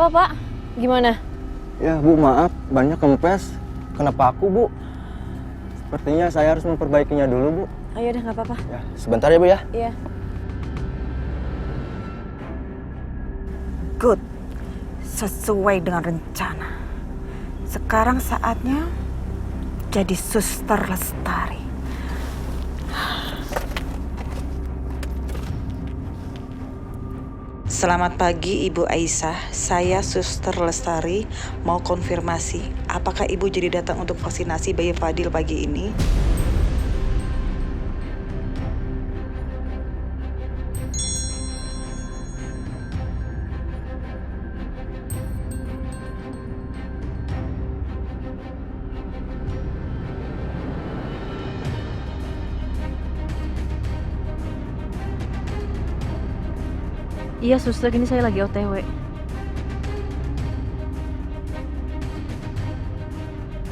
apa, Pak? Gimana? Ya, Bu, maaf. Banyak kempes. Kenapa aku, Bu? Sepertinya saya harus memperbaikinya dulu, Bu. Ayo deh, nggak apa-apa. Ya, sebentar ya, Bu ya. Iya. Good. Sesuai dengan rencana. Sekarang saatnya jadi Suster Lestari. Selamat pagi Ibu Aisyah, saya Suster Lestari mau konfirmasi, apakah Ibu jadi datang untuk vaksinasi bayi Fadil pagi ini? Iya, suster, ini saya lagi OTW.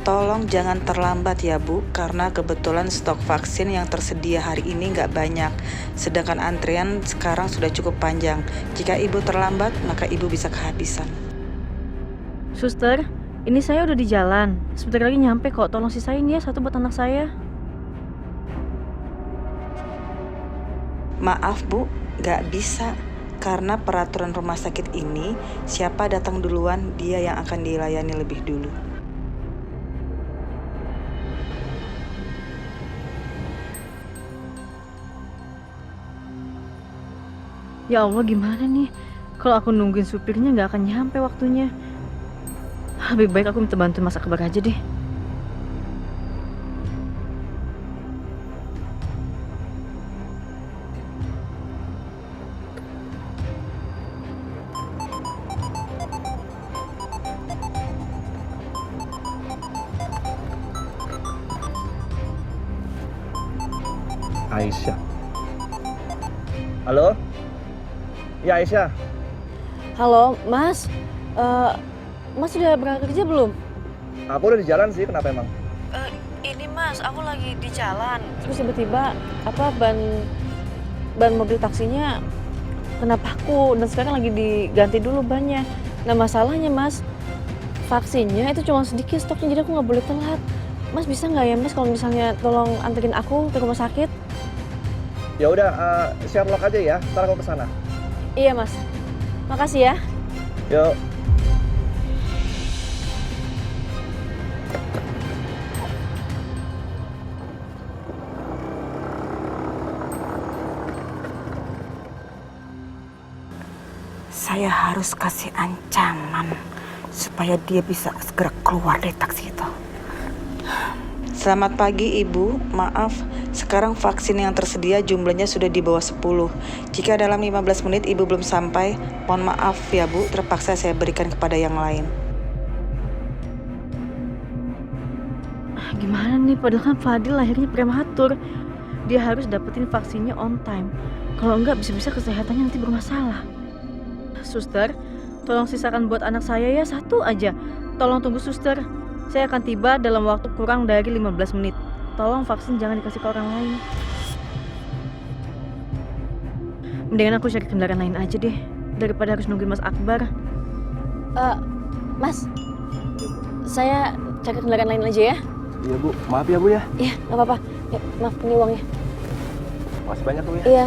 Tolong jangan terlambat ya Bu, karena kebetulan stok vaksin yang tersedia hari ini nggak banyak. Sedangkan antrian sekarang sudah cukup panjang. Jika Ibu terlambat, maka Ibu bisa kehabisan. Suster, ini saya udah di jalan. Sebentar lagi nyampe kok. Tolong sisain ya satu buat anak saya. Maaf Bu, nggak bisa. Karena peraturan rumah sakit ini, siapa datang duluan, dia yang akan dilayani lebih dulu. Ya Allah, gimana nih? Kalau aku nungguin supirnya nggak akan nyampe waktunya. Lebih baik aku minta bantuin Mas Akbar aja deh. Aisyah. Halo? Ya, Aisyah. Halo, Mas. Mas sudah berangkat kerja belum? Aku udah di jalan sih, kenapa emang? Ini Mas, aku lagi di jalan. Terus tiba-tiba ban mobil taksinya kena paku dan sekarang lagi diganti dulu bannya. Nah masalahnya Mas, vaksinnya itu cuma sedikit stoknya, jadi aku nggak boleh telat. Mas bisa nggak ya Mas kalau misalnya tolong anterin aku ke rumah sakit? Ya udah, Sherlock aja ya. Ntar aku kesana. Iya Mas, makasih ya. Yuk. Saya harus kasih ancaman supaya dia bisa segera keluar dari taksi itu. Selamat pagi Ibu, maaf, sekarang vaksin yang tersedia jumlahnya sudah di bawah 10. Jika dalam 15 menit Ibu belum sampai, mohon maaf ya Bu, terpaksa saya berikan kepada yang lain. Gimana nih, padahal kan Fadil lahirnya prematur. Dia harus dapetin vaksinnya on time. Kalau enggak bisa-bisa kesehatannya nanti bermasalah. Suster, tolong sisakan buat anak saya ya, satu aja. Tolong tunggu suster. Saya akan tiba dalam waktu kurang dari 15 menit. Tolong vaksin jangan dikasih ke orang lain. Mendingan aku cari kendaraan lain aja deh, daripada harus nungguin Mas Akbar. Mas, saya cari kendaraan lain aja ya. Iya, Bu. Maaf ya, Bu ya. Iya, nggak apa-apa. Ya, maaf, ini uangnya. Makasih banyak, Bu ya. Iya.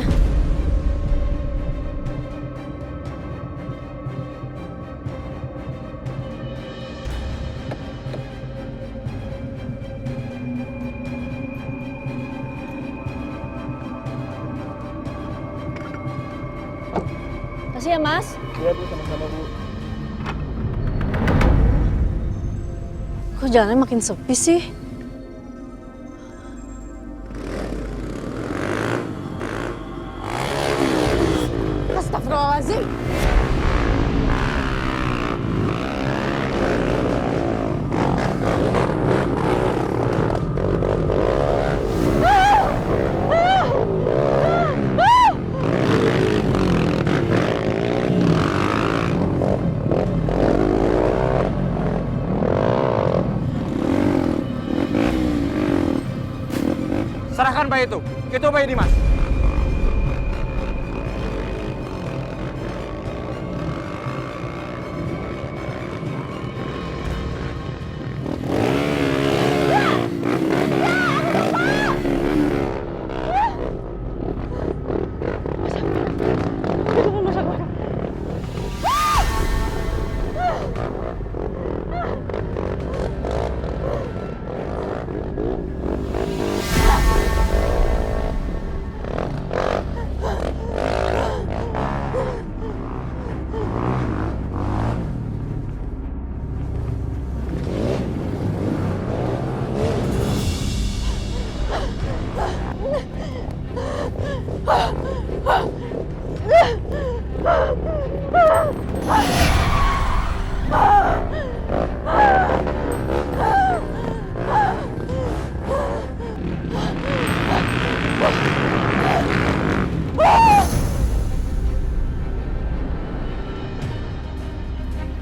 Makasih ya, Mas. Iya, Bu. Sama-sama, Bu. Kok jalannya makin sepi sih? Astagfirullahaladzim. Serahkan bayi itu bayi Dimas.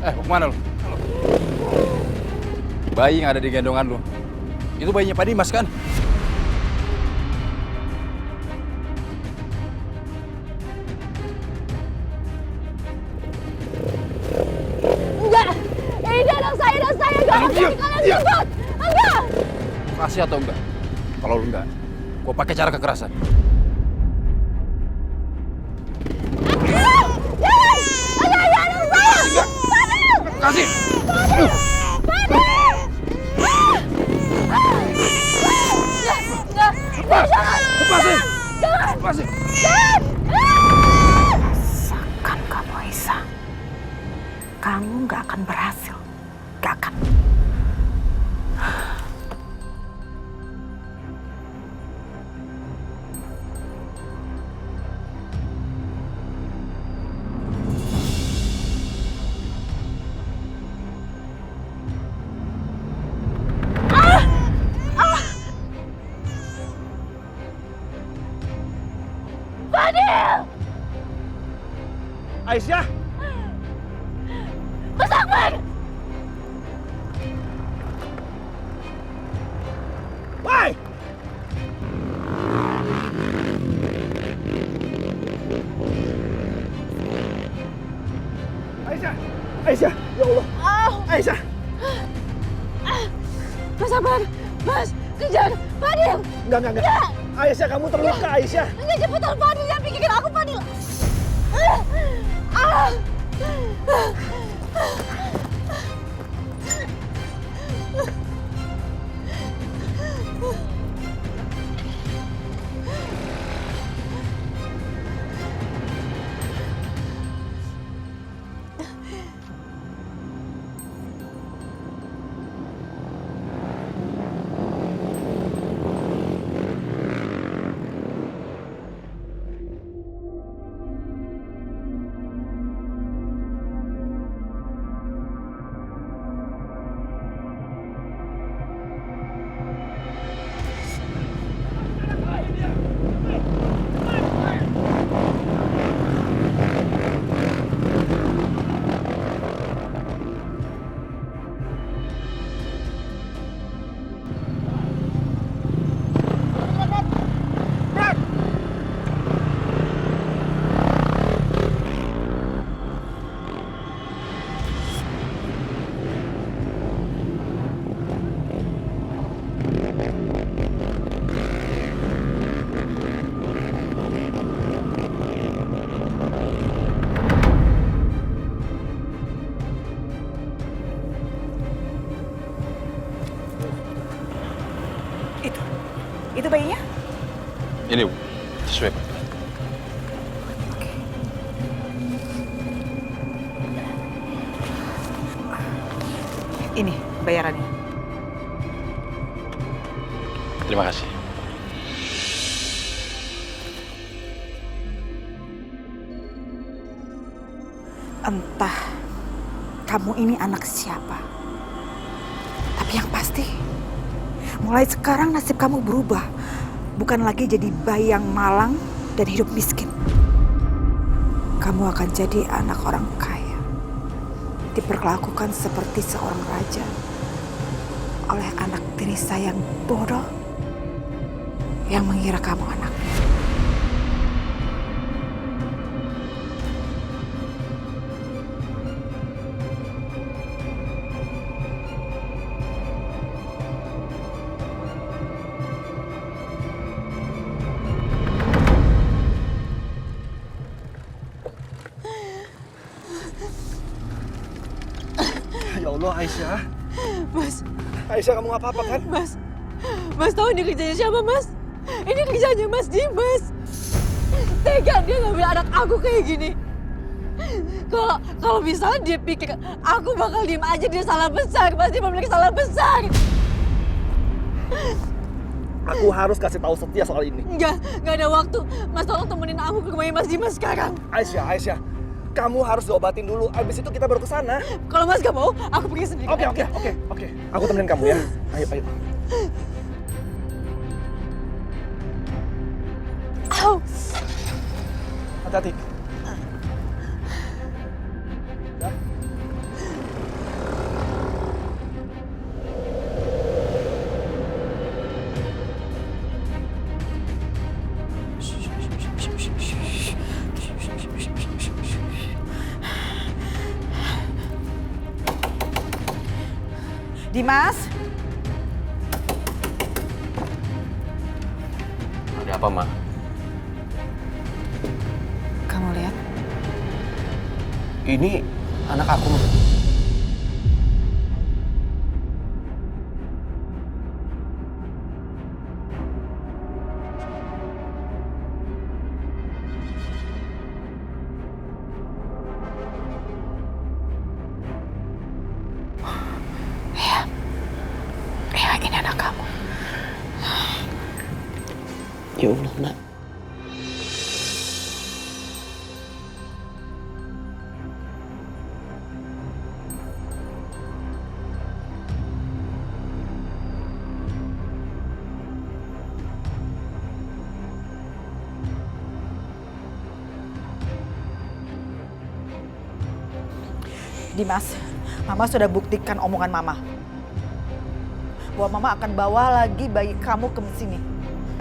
Mau kemana lu? Bayi yang ada di gendongan lu, itu bayinya Pak Dimas kan? Enggak! Ini anak saya dan saya gak akan jadi kalian jemput! Enggak! Kasih atau enggak? Kalau lu enggak, gua pakai cara kekerasan. Kasih! Lepasin! Rasakan kamu, Aisyah. Kamu nggak akan berhasil. Nggak akan. Aisyah! Mas Akbar! Woi! Aisyah! Aisyah! Ya Allah! Aisyah! Mas Akbar! Mas! Kejar! Fadil! Enggak. Aisyah, kamu terluka, Aisyah. Enggak, cepetan Fadil yang pikirin aku, Fadil! Itu bayinya? Ini Bu, sesuai Pak. Ini bayarannya. Terima kasih. Entah kamu ini anak siapa. Tapi yang pasti, mulai sekarang nasib kamu berubah. Bukan lagi jadi bayi yang malang dan hidup miskin. Kamu akan jadi anak orang kaya. Diperlakukan seperti seorang raja oleh anak tiri saya yang bodoh yang mengira kamu anak. Ya Allah, Aisyah. Mas, Aisyah, kamu nggak apa-apa kan? Mas tahu ini kerjanya siapa, Mas? Ini kerjanya Mas Dimas. Tega dia ngambil anak aku kayak gini. Kalau misalnya dia pikir aku bakal diem aja, dia salah besar. Mas, dia memiliki salah besar. Aku harus kasih tahu Setia soal ini. Nggak ada waktu. Mas tolong temenin aku ke rumahnya Mas Dimas sekarang. Aisyah, kamu harus diobatin dulu. Abis itu kita baru ke sana. Kalau Mas gak mau, aku pergi sendiri. Oke. Aku temenin kamu ya. Ayo. Au. Hati-hati. Dimas? Ada apa, Ma? Kamu lihat? Ini anak aku, Ma. Ya, ini anak kamu. Ya Allah, Nak. Dimas, Mama sudah buktikan omongan Mama. Bahwa Mama akan bawa lagi bayi kamu ke sini.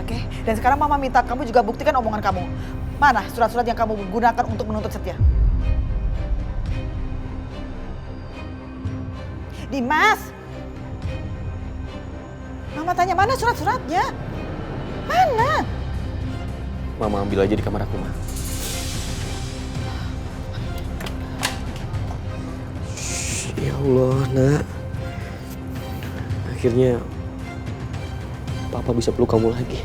Oke? Dan sekarang Mama minta kamu juga buktikan omongan kamu. Mana surat-surat yang kamu gunakan untuk menuntut Setia? Dimas! Mama tanya, mana surat-suratnya? Mana? Mama ambil aja di kamar aku, Ma. Ya Allah, Nak. Akhirnya Papa bisa peluk kamu lagi.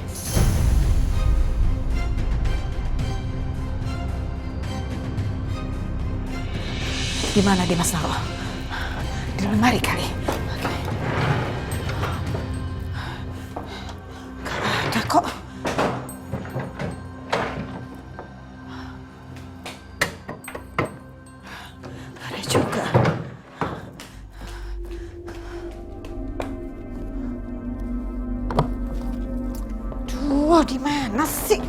Di mana Dimas Naro? Di lemari kali. Gak ada kok. Ada juga. Duh, di mana sih?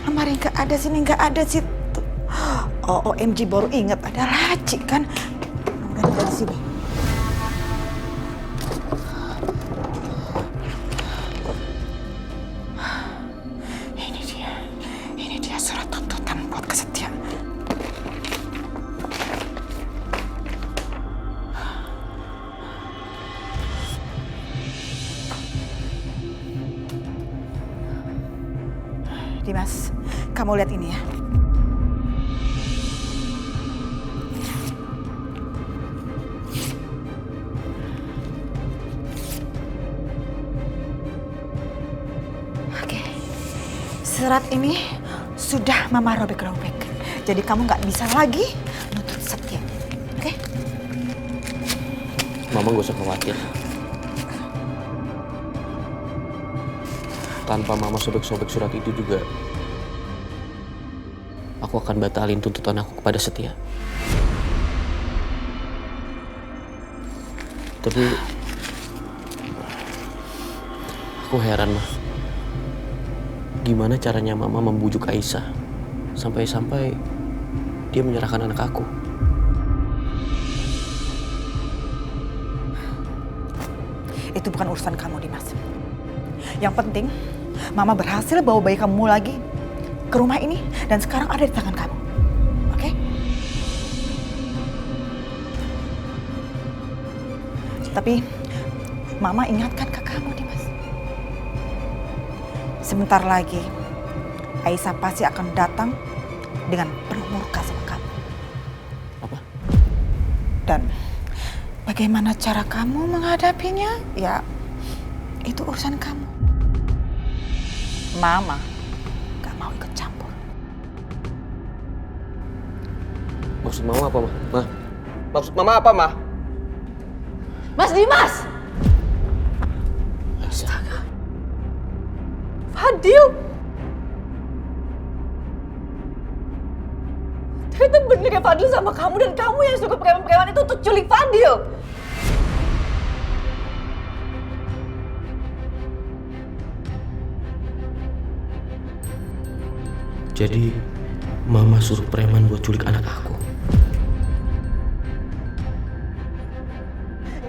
Lemari nggak ada, sini nggak ada, situ. Oh, OMG, baru inget ada laci kan? Udah di sini. Ini dia surat tuntutan buat Setia. Dimas, kamu lihat ini ya. Oke, surat ini sudah Mama robek-robek. Jadi kamu nggak bisa lagi nuntut Setia. Oke? Mama gak usah khawatir. Tanpa Mama sobek-sobek surat itu juga, aku akan batalin tuntutan aku kepada Setia. Tapi aku heran, Ma. Gimana caranya Mama membujuk Aisyah sampai-sampai dia menyerahkan anak aku? Itu bukan urusan kamu, Dimas. Yang penting, Mama berhasil bawa bayi kamu lagi ke rumah ini dan sekarang ada di tangan kamu. Oke? Tapi Mama ingatkan ke kamu, Dimas. Sebentar lagi Aisyah pasti akan datang dengan penuh murka sama kamu. Apa? Dan bagaimana cara kamu menghadapinya? Ya, itu urusan kamu. Mama gak mau ikut campur. Maksud Mama apa, Ma? Ma? Maksud Mama apa, Ma? Mas Dimas! Aisyah. Fadil! Ternyata bener ya Fadil sama kamu dan kamu yang suruh preman-preman itu untuk culik Fadil. Jadi Mama suruh preman buat culik anak aku.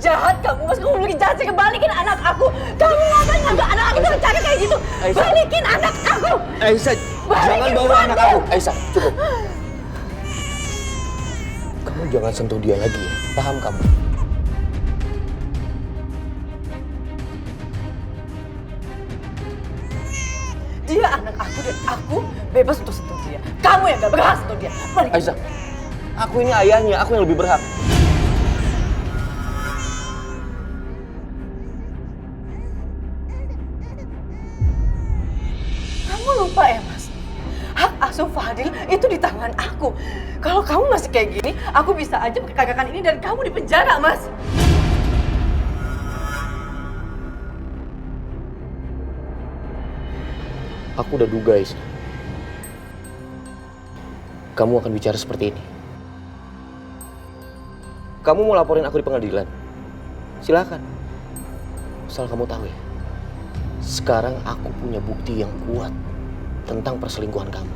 Jahat kamu, Mas. Kamu bikin jahat sih, kebalikin anak aku. Kamu ngapain ngambil anak aku dengan cara kayak gitu? Aisyah. Balikin anak aku. Aisyah, jangan bawa anak aku. Aisyah, cukup. Kamu jangan sentuh dia lagi ya. Paham kamu? Dia anak aku dan aku bebas untuk sentuh dia. Kamu yang gak berhak sentuh dia. Balik. Aisyah, aku ini ayahnya, aku yang lebih berhak. Kamu lupa ya, Mas? Hak asuh Fadil itu di tangan aku. Kalau kamu masih kayak gini, aku bisa aja kegagakan ini dan kamu di penjara, Mas. Aku udah duga, Aisyah. Kamu akan bicara seperti ini. Kamu mau laporin aku di pengadilan? Silakan. Asal kamu tahu ya, sekarang aku punya bukti yang kuat tentang perselingkuhan kamu.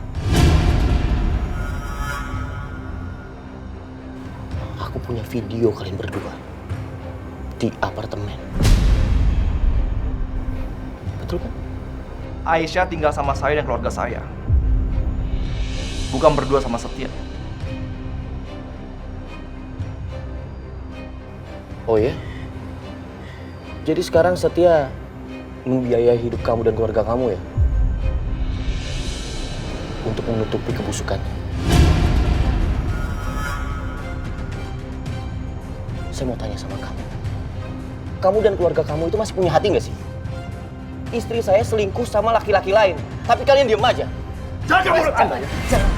Aku punya video kalian berdua di apartemen. Betul kan? Aisyah tinggal sama saya dan keluarga saya. Bukan berdua sama Setia. Oh ya? Jadi sekarang Setia membiayai hidup kamu dan keluarga kamu ya? Untuk menutupi kebusukannya. Saya mau tanya sama kamu. Kamu dan keluarga kamu itu masih punya hati nggak sih? Istri saya selingkuh sama laki-laki lain, tapi kalian diem aja. Jangan mulut Anda! Jangan.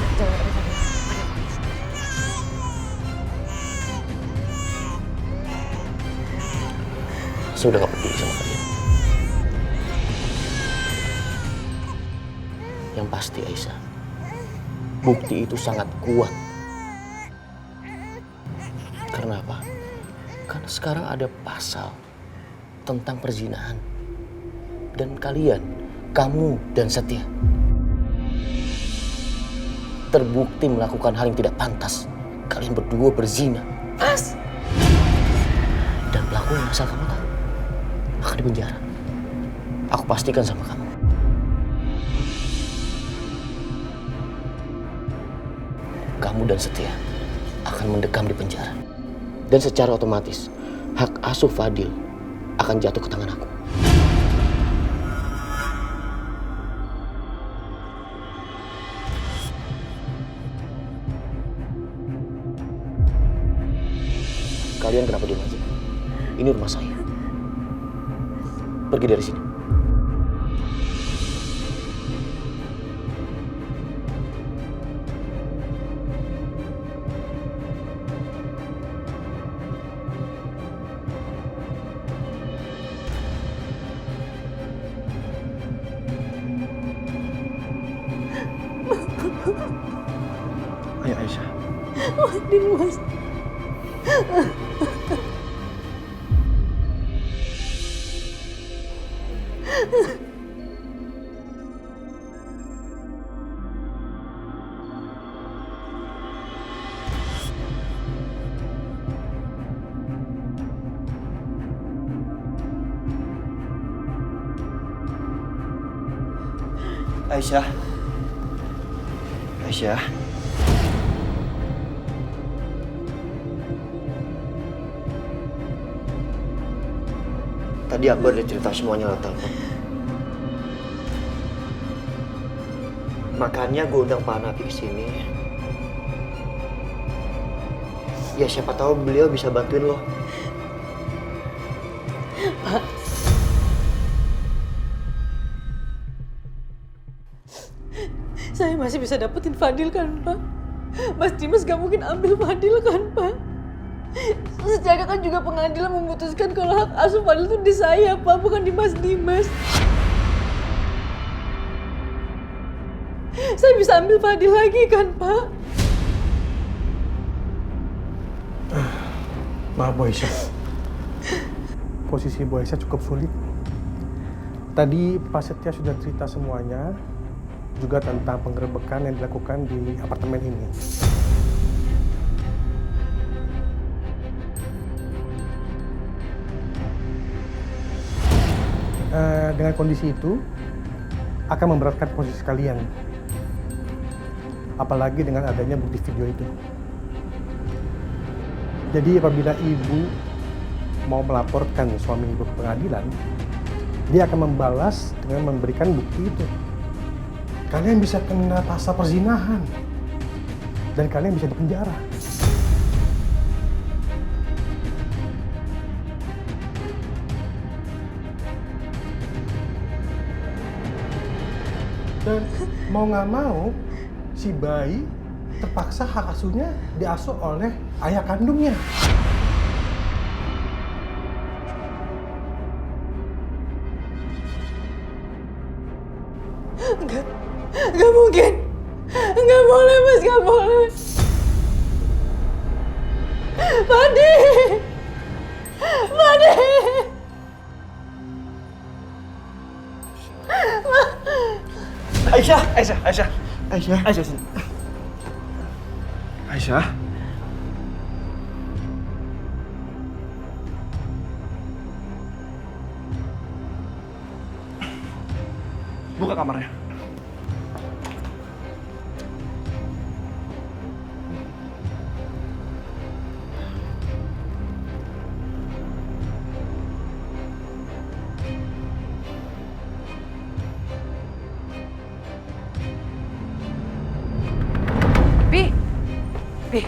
Saya udah gak peduli sama kalian. Yang pasti Aisyah, bukti itu sangat kuat. Karena apa? Karena sekarang ada pasal tentang perzinahan. Dan kalian, kamu dan Setia, terbukti melakukan hal yang tidak pantas. Kalian berdua berzina. Mas! Dan pelakunya asal kamu tahu, akan dipenjara. Aku pastikan sama kamu. Kamu dan Setia akan mendekam di penjara. Dan secara otomatis, hak asuh Fadil akan jatuh ke tangan aku. Kalian kenapa diam aja? Ini rumah saya. Pergi dari sini. Ayo Aisyah. Fadil, Mas. Aisyah. Aisyah. Tadi Akbar udah cerita semuanya lewat telepon. Makanya gue undang Pak Nafi ke sini. Ya siapa tahu beliau bisa bantuin lo. Pak. Saya masih bisa dapetin Fadil kan, Pak? Mas Dimas gak mungkin ambil Fadil kan, Pak? Secara kan juga pengadilan memutuskan kalau hak asuh Fadil itu di saya, Pak, bukan di Mas Dimas. Saya bisa ambil Fadil lagi kan, Pak? Maaf Bu Aisyah, posisi Bu Aisyah cukup sulit. Tadi Pak Setia sudah cerita semuanya, juga tentang penggerebekan yang dilakukan di apartemen ini. Dengan kondisi itu, akan memberatkan posisi kalian. Apalagi dengan adanya bukti video itu. Jadi apabila ibu mau melaporkan suami ibu ke pengadilan, dia akan membalas dengan memberikan bukti itu. Kalian bisa kena pasal perzinahan dan kalian bisa dipenjara. Dan mau nggak mau, si bayi terpaksa hak asuhnya diasuh oleh ayah kandungnya. Nggak mungkin. Nggak boleh, Mas. Nggak boleh. Madi! Madi! Aisyah, sini. Aisyah. Buka kamarnya. Bi,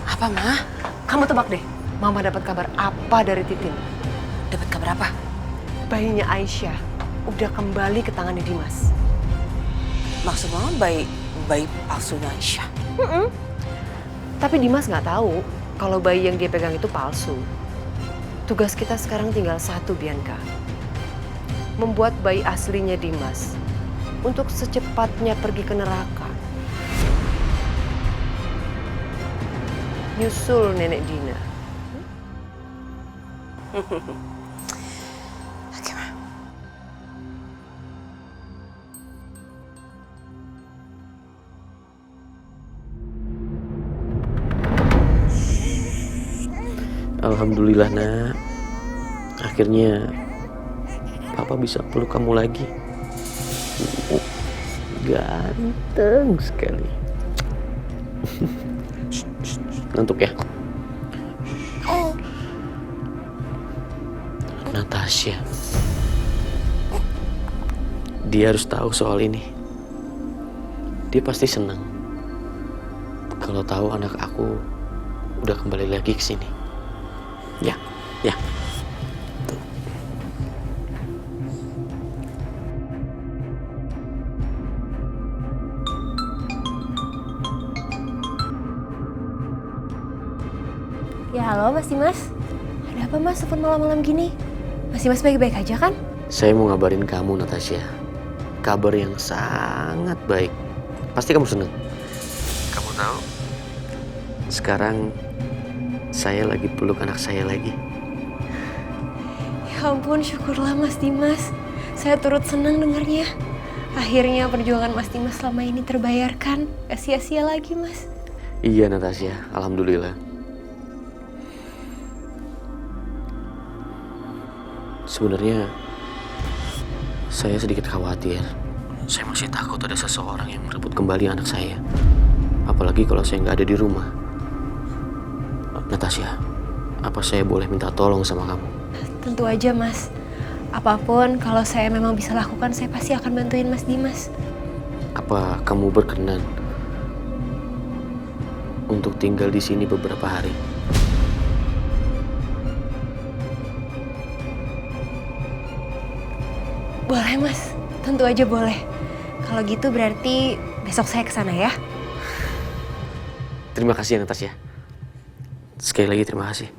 apa Ma? Kamu tebak deh, Mama dapat kabar apa dari Titin? Dapat kabar apa? Bayinya Aisyah udah kembali ke tangannya Dimas. Maksud Mama bayi palsunya Aisyah? Tapi Dimas nggak tahu kalau bayi yang dia pegang itu palsu. Tugas kita sekarang tinggal satu, Bianca. Membuat bayi aslinya Dimas untuk secepatnya pergi ke neraka. Nyusul nenek Dina. Oke, Ma. Alhamdulillah nak, akhirnya papa bisa peluk kamu lagi. Ganteng sekali. Ngantuk ya? Natasha, dia harus tahu soal ini. Dia pasti senang kalau tahu anak aku udah kembali lagi ke sini. Ya, ya. Tuh. Ya halo Mas Dimas, ada apa Mas telepon malam-malam gini? Mas Dimas baik-baik aja kan? Saya mau ngabarin kamu Natasha, kabar yang sangat baik. Pasti kamu senang. Kamu tahu, sekarang saya lagi peluk anak saya lagi. Ya ampun, syukurlah Mas Dimas. Saya turut senang dengarnya. Akhirnya perjuangan Mas Dimas selama ini terbayarkan. Gak sia-sia lagi Mas. Iya Natasha, alhamdulillah. Sebenarnya saya sedikit khawatir. Saya masih takut ada seseorang yang merebut kembali anak saya. Apalagi kalau saya nggak ada di rumah. Natasha, apa saya boleh minta tolong sama kamu? Tentu aja Mas. Apapun kalau saya memang bisa lakukan, saya pasti akan bantuin Mas Dimas. Apa kamu berkenan untuk tinggal di sini beberapa hari? Boleh Mas, tentu aja boleh. Kalau gitu berarti besok saya kesana ya. Terima kasih ya Natasha. Sekali lagi terima kasih.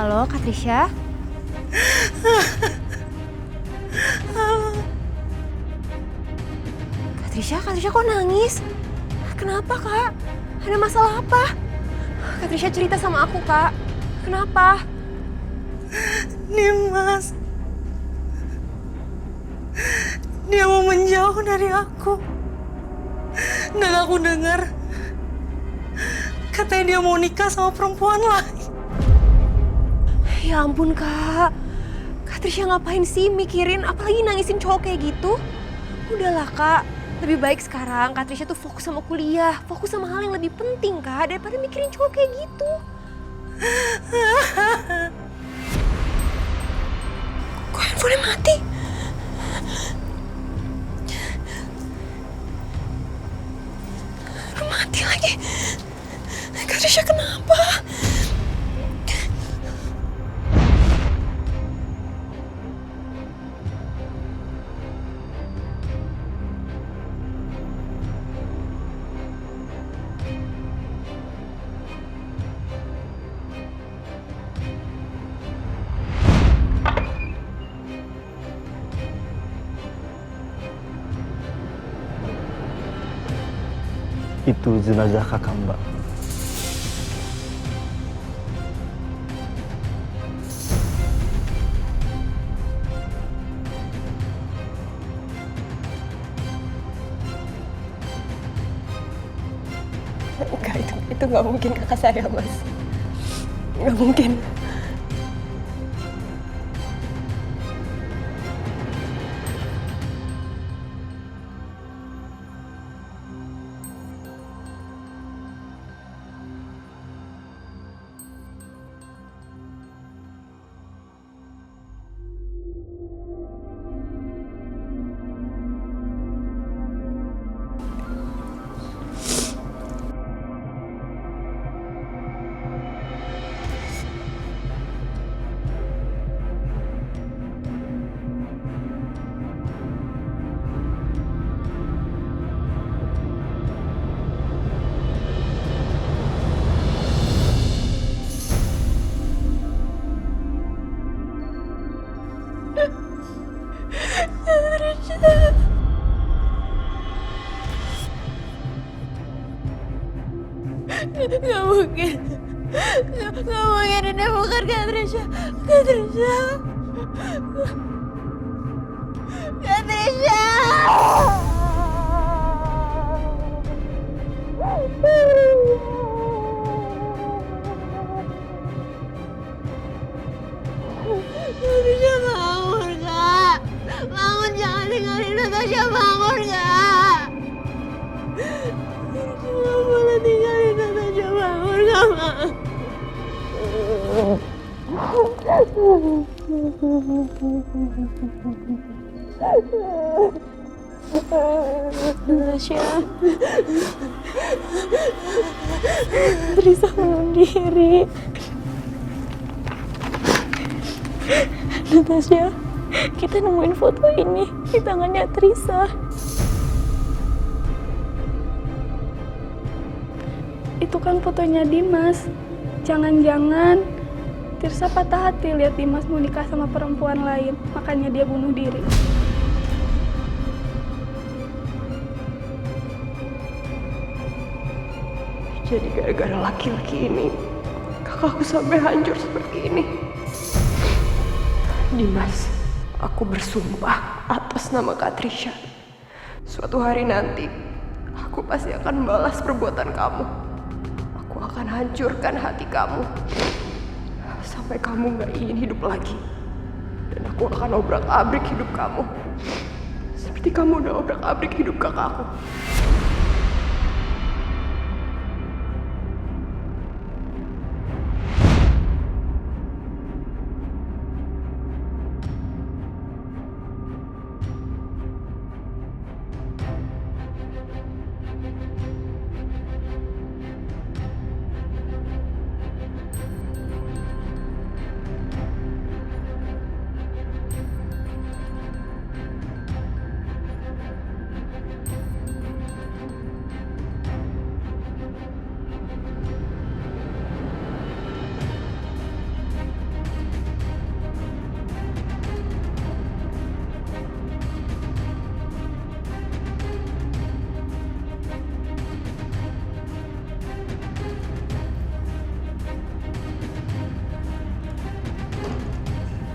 Halo, Katrisha? Katrisha kok nangis? Kenapa, Kak? Ada masalah apa? Katrisha cerita sama aku, Kak. Kenapa? Dimas. Dia mau menjauh dari aku. Dan aku dengar katanya dia mau nikah sama perempuan lain. Ya ampun, Kak. Katrisha ngapain sih mikirin, apalagi nangisin cowok kayak gitu? Udahlah, Kak. Lebih baik sekarang Katrisha tuh fokus sama kuliah, fokus sama hal yang lebih penting, Kak, daripada mikirin cowok kayak gitu. Kok handphonenya mati? Udah mati lagi. Katrisha kenapa? Itu jenazah kakak Mbak. Enggak, itu nggak mungkin kakak saya, Mas. Nggak mungkin. Gak mungkin. Gak mungkin ini bukan Katrisha. Katrisha. Katrisha. Katrisha bangun, Kak. Bangun, jangan tinggalin Natasha, bangun, Kak. Gak boleh tinggalin Natasha, bangun, Kak. Natasha. Trisa bunuh diri. Natasha, kita nemuin foto ini di tangannya Trisa. Itu kan fotonya Dimas. Jangan-jangan Tirsa patah hati lihat Dimas mau nikah sama perempuan lain, makanya dia bunuh diri. Jadi gara-gara laki-laki ini, kakakku sampai hancur seperti ini. Dimas, aku bersumpah atas nama Katrisha. Suatu hari nanti, aku pasti akan balas perbuatan kamu. Aku akan hancurkan hati kamu. Sampai kamu gak ingin hidup lagi. Dan aku akan obrak-abrik hidup kamu. Seperti kamu udah obrak-abrik hidup kakakku.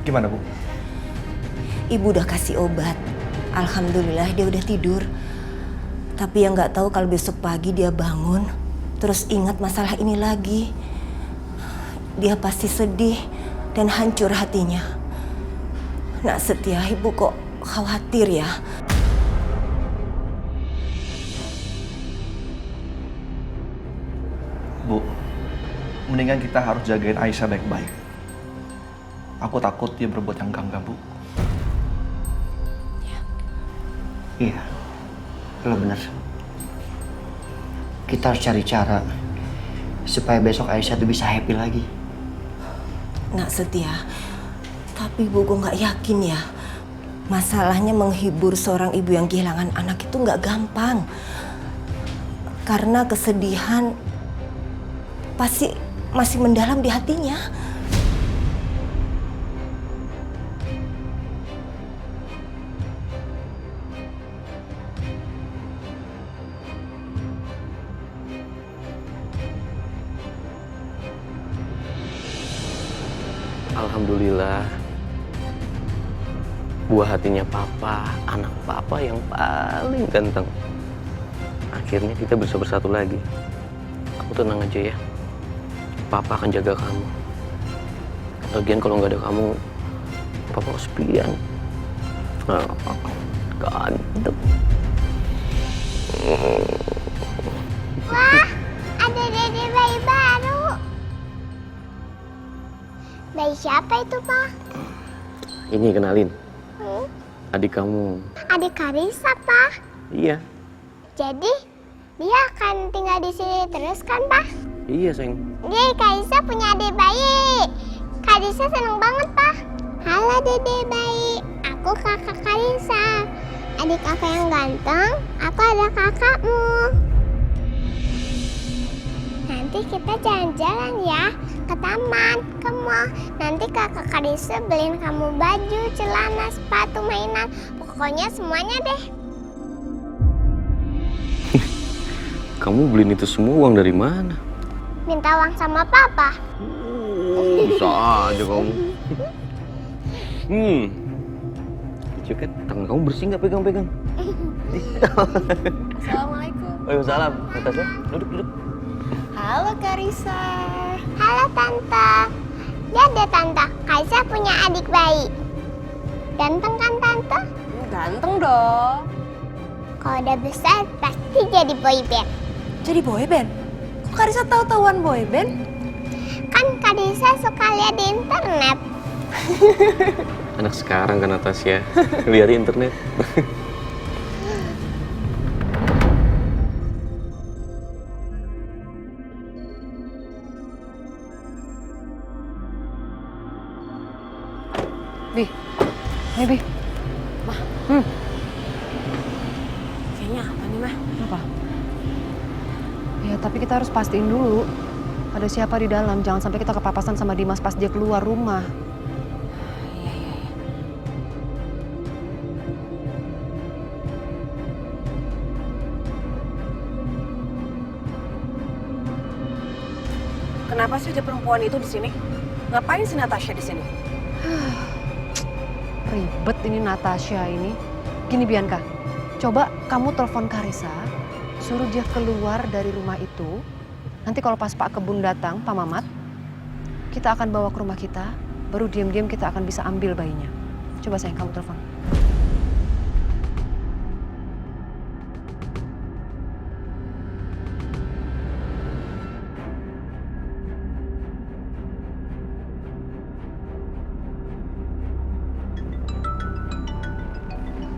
Gimana, Bu? Ibu udah kasih obat. Alhamdulillah dia udah tidur. Tapi yang nggak tahu kalau besok pagi dia bangun, terus ingat masalah ini lagi. Dia pasti sedih dan hancur hatinya. Nak Setia, Ibu kok khawatir ya? Bu, mendingan kita harus jagain Aisyah baik-baik. Aku takut dia berbuat yang enggak, Bu. Iya, lo bener. Kita harus cari cara supaya besok Aisyah tuh bisa happy lagi. Nak Setia, tapi Ibu kok nggak yakin ya. Masalahnya menghibur seorang ibu yang kehilangan anak itu nggak gampang. Karena kesedihan pasti masih mendalam di hatinya. Alhamdulillah, buah hatinya papa, anak papa yang paling ganteng. Akhirnya kita bisa bersatu lagi. Kamu tenang aja ya, papa akan jaga kamu. Lagian kalau nggak ada kamu, papa kesepian. Ganteng. Wah, ada dede bayi baru. Bayi siapa itu, Pak? Ini kenalin, adik kamu. Adik Karisa, Pak. Iya. Jadi, dia akan tinggal di sini terus kan, Pak? Iya, sayang. Yeay, Karisa punya adik bayi. Karisa seneng banget, Pak. Halo, dede bayi. Aku kakak Karisa. Adik kakak yang ganteng, aku ada kakakmu. Nanti kita jalan-jalan ya, ke taman, ke mall. Nanti kakak Karisa beliin kamu baju, celana, sepatu, mainan. Pokoknya semuanya deh. Kamu beliin itu semua uang dari mana? Minta uang sama papa. Bisa aja kamu. Ceket, tangan kamu bersih nggak pegang-pegang? Assalamualaikum. Waalaikumsalam. Natasha, duduk. Halo Karisa. Halo Tante. Lihat deh Tante, Karisa punya adik bayi. Ganteng kan Tante? Ganteng dong. Kalau udah besar pasti jadi boyband. Jadi boyband? Kok Karisa tahu-tahuan boyband? Kan Karisa suka lihat di internet. Anak sekarang kan Natasha, lihat di internet. Bi. Mah. Kayaknya apa nih, Mah? Apa? Ya, tapi kita harus pastiin dulu ada siapa di dalam. Jangan sampai kita kepapasan sama Dimas pas dia keluar rumah. Kenapa sih ada perempuan itu di sini? Ngapain si Natasha di sini? Ribet ini Natasha ini. Gini Bianca, coba kamu telepon Karisa, suruh dia keluar dari rumah itu. Nanti kalau pas Pak Kebun datang, Pak Mamat, kita akan bawa ke rumah kita, baru diam-diam kita akan bisa ambil bayinya. Coba sayang, kamu telepon.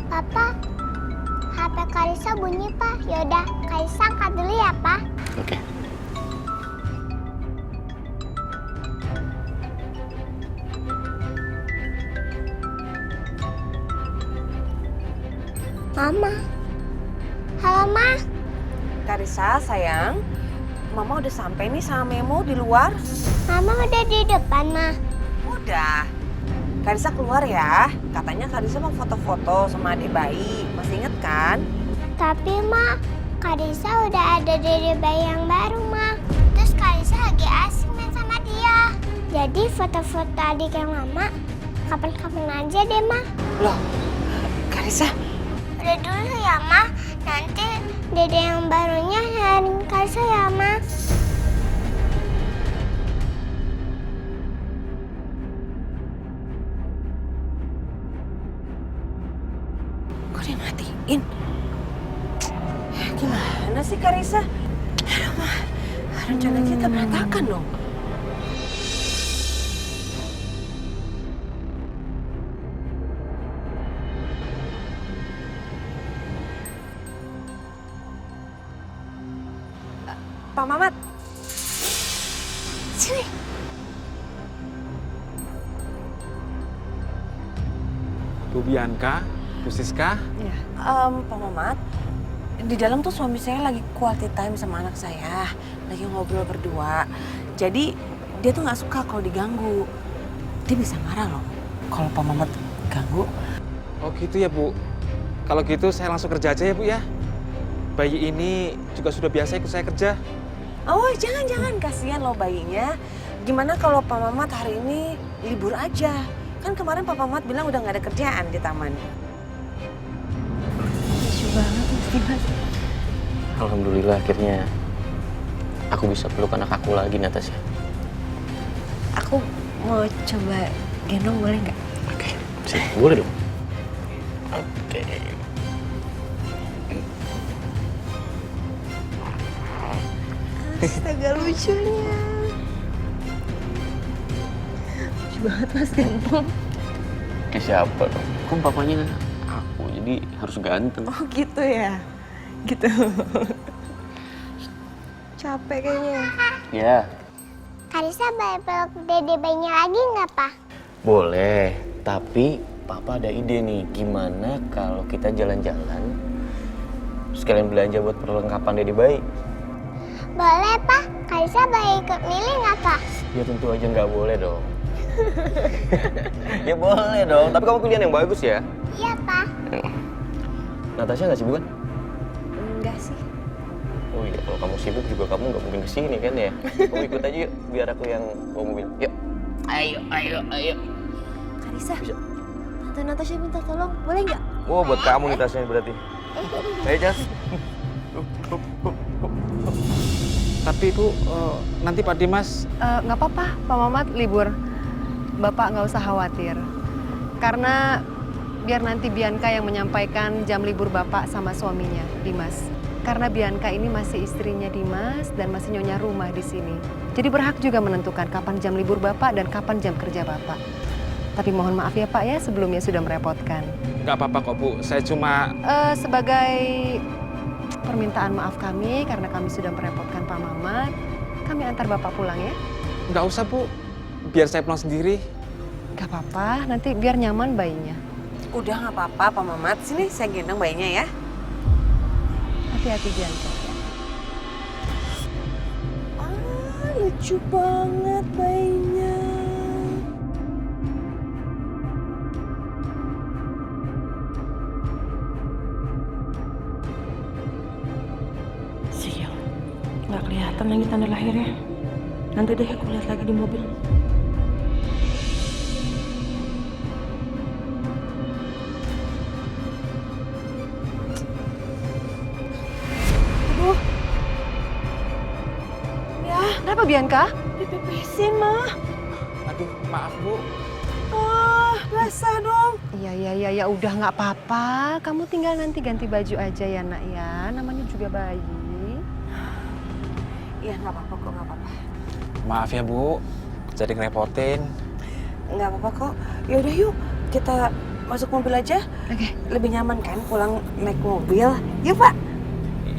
Papa, HP Karisa bunyi, Pak. Yaudah, Karisa angkat dulu ya, Pak. Oke. Mama. Halo, Ma. Karisa, sayang. Mama udah sampai nih sama Memo di luar. Mama udah di depan, Ma. Udah. Karisa keluar ya. Katanya Karisa mau foto-foto sama adik bayi. Masih inget kan? Tapi, Ma, Karisa udah ada dede bayi yang baru, Ma. Terus Karisa lagi asik main sama dia. Jadi foto-foto adik yang lama kapan-kapan aja deh, Ma. Loh, Karissa? Udah dulu ya, Ma. Nanti dede yang barunya nyariin Karissa ya, Ma. Kok dia matiin? Gimana sih Karissa? Aduh, Ma. Rencana kita berantakan dong. Pak Mamat. Sini. Bu Bianca, Bu Siska. Ya. Pak Mamat, di dalam tuh suami saya lagi quality time sama anak saya. Lagi ngobrol berdua. Jadi dia tuh nggak suka kalau diganggu. Dia bisa marah loh kalau Pak Mamat ganggu. Oh gitu ya Bu. Kalau gitu saya langsung kerja aja ya Bu ya. Bayi ini juga sudah biasa ikut saya kerja. Oh jangan, kasihan loh bayinya. Gimana kalau Pak Mamat hari ini libur aja? Kan kemarin Pak Mamat bilang udah nggak ada kerjaan di taman. Lucu banget Mas. Alhamdulillah akhirnya aku bisa peluk anak aku lagi, Natasha. Aku mau coba gendong boleh nggak? Oke, sih boleh dong. Oke. Astaga lucunya. Lucu banget Mas, ganteng. Ke siapa dong? Kan papanya aku, jadi harus ganteng. Oh gitu ya? Gitu. Capek kayaknya. Ya, Karissa boleh peluk dede bayinya lagi nggak, Pak? boleh. Tapi Papa ada ide nih, gimana kalau kita jalan-jalan sekalian belanja buat perlengkapan Dede bayi? Boleh, Pak. Karissa boleh ikut milih nggak, Pak? Ya tentu aja nggak boleh dong. Ya boleh dong, tapi kamu pilihan yang bagus ya. Iya, Pak. Natasha nggak sibuk kan? Enggak sih. Oh iya, kalau kamu sibuk juga kamu nggak mungkin kesini kan ya? Kamu ikut aja yuk, biar aku yang bawa mobil. Yuk. Ayo. Karissa, Tante Natasha minta tolong, boleh nggak? Oh, buat kamu nih tasnya berarti. Ayo, Jas. Tapi Bu, nanti Pak Dimas. Nggak apa-apa, Pak Mamat libur. Bapak nggak usah khawatir. Karena biar nanti Bianca yang menyampaikan jam libur Bapak sama suaminya, Dimas. Karena Bianca ini masih istrinya Dimas dan masih nyonya rumah di sini. Jadi berhak juga menentukan kapan jam libur Bapak dan kapan jam kerja Bapak. Tapi mohon maaf ya Pak ya, sebelumnya sudah merepotkan. Nggak apa-apa kok Bu, saya cuma... Sebagai permintaan maaf kami karena kami sudah merepotkan Pak Mamat, kami antar Bapak pulang ya. Nggak usah Bu, biar saya pulang sendiri. Nggak apa-apa, nanti biar nyaman bayinya. Udah nggak apa-apa Pak Mamat, sini saya gendong bayinya ya. Hati-hati Bianca. Lucu banget bayinya. Sial, nggak kelihatan lagi tanda lahirnya. Nanti deh aku lihat lagi di mobil. Aduh. Ya, kenapa Bianca? Dipepesin mah. Aduh, maaf Bu. Basah dong. Iya, udah nggak apa-apa. Kamu tinggal nanti ganti baju aja ya nak ya. Namanya juga bayi. Iya nggak apa-apa kok, nggak apa-apa. Maaf ya Bu, jadi ngerepotin. Nggak apa-apa kok. Yaudah yuk, kita masuk mobil aja. Oke. Lebih nyaman kan pulang naik mobil. Yuk Pak.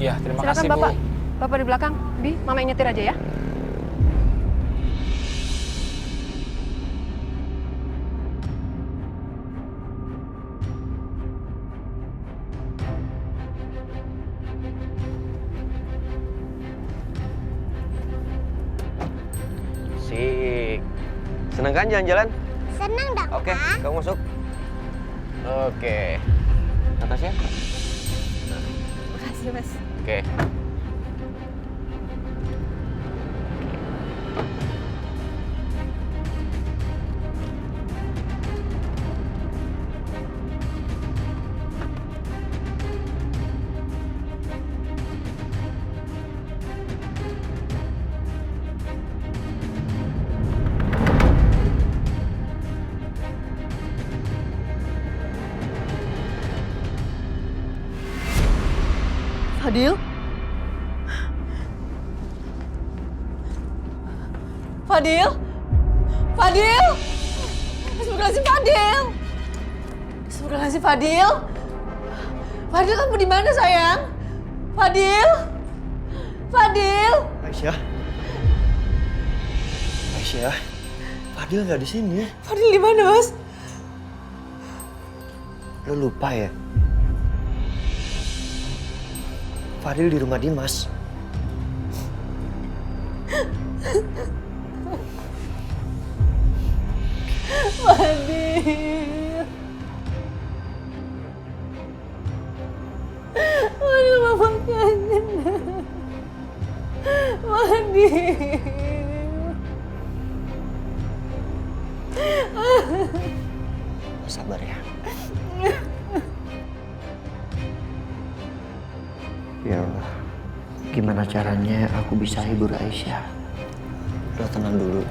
Iya, terima Silakan kasih Bapak. Bu. Bapak di belakang. Bi, Mama yang nyetir aja ya. Sik. Seneng kan jalan-jalan? Senang dong, Oke, Pak. kamu masuk. Oke. Natasha? Makasih Mas. Oke. Fadil! Fadil! Astagfirullahaladzim, Fadil! Astagfirullahaladzim, Fadil! Fadil, kamu di mana sayang? Fadil! Fadil! Aisyah? Aisyah? Fadil nggak di sini. Fadil di mana, Mas? Lo lupa ya? Fadil di rumah Dimas. Fadil. Fadil, mama kangen. Fadil. Sabar ya. Ya Allah, gimana caranya aku bisa hibur Aisyah? Lo tenang dulu.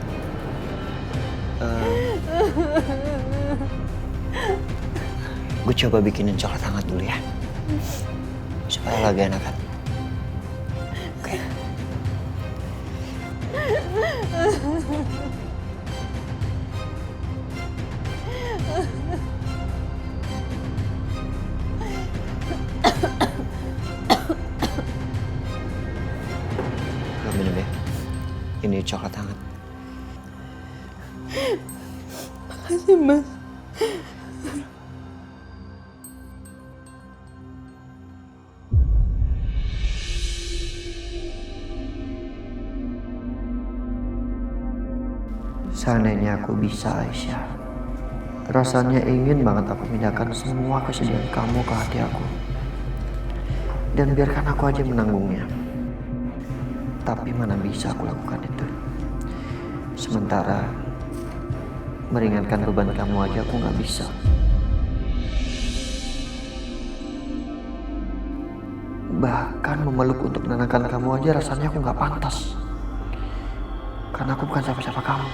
Gue coba bikinin coklat hangat dulu ya, supaya agak enakan. Oke. Lo minum ya. Ini coklat hangat. Makasih, Mas. Seandainya aku bisa, Aisyah. Rasanya ingin banget aku pindahkan semua kesedihan kamu ke hati aku. Dan biarkan aku aja menanggungnya. Tapi mana bisa aku lakukan itu. Sementara meringankan beban kamu aja aku nggak bisa. Bahkan memeluk untuk menenangkan kamu aja rasanya aku nggak pantas. Karena aku bukan siapa-siapa kamu.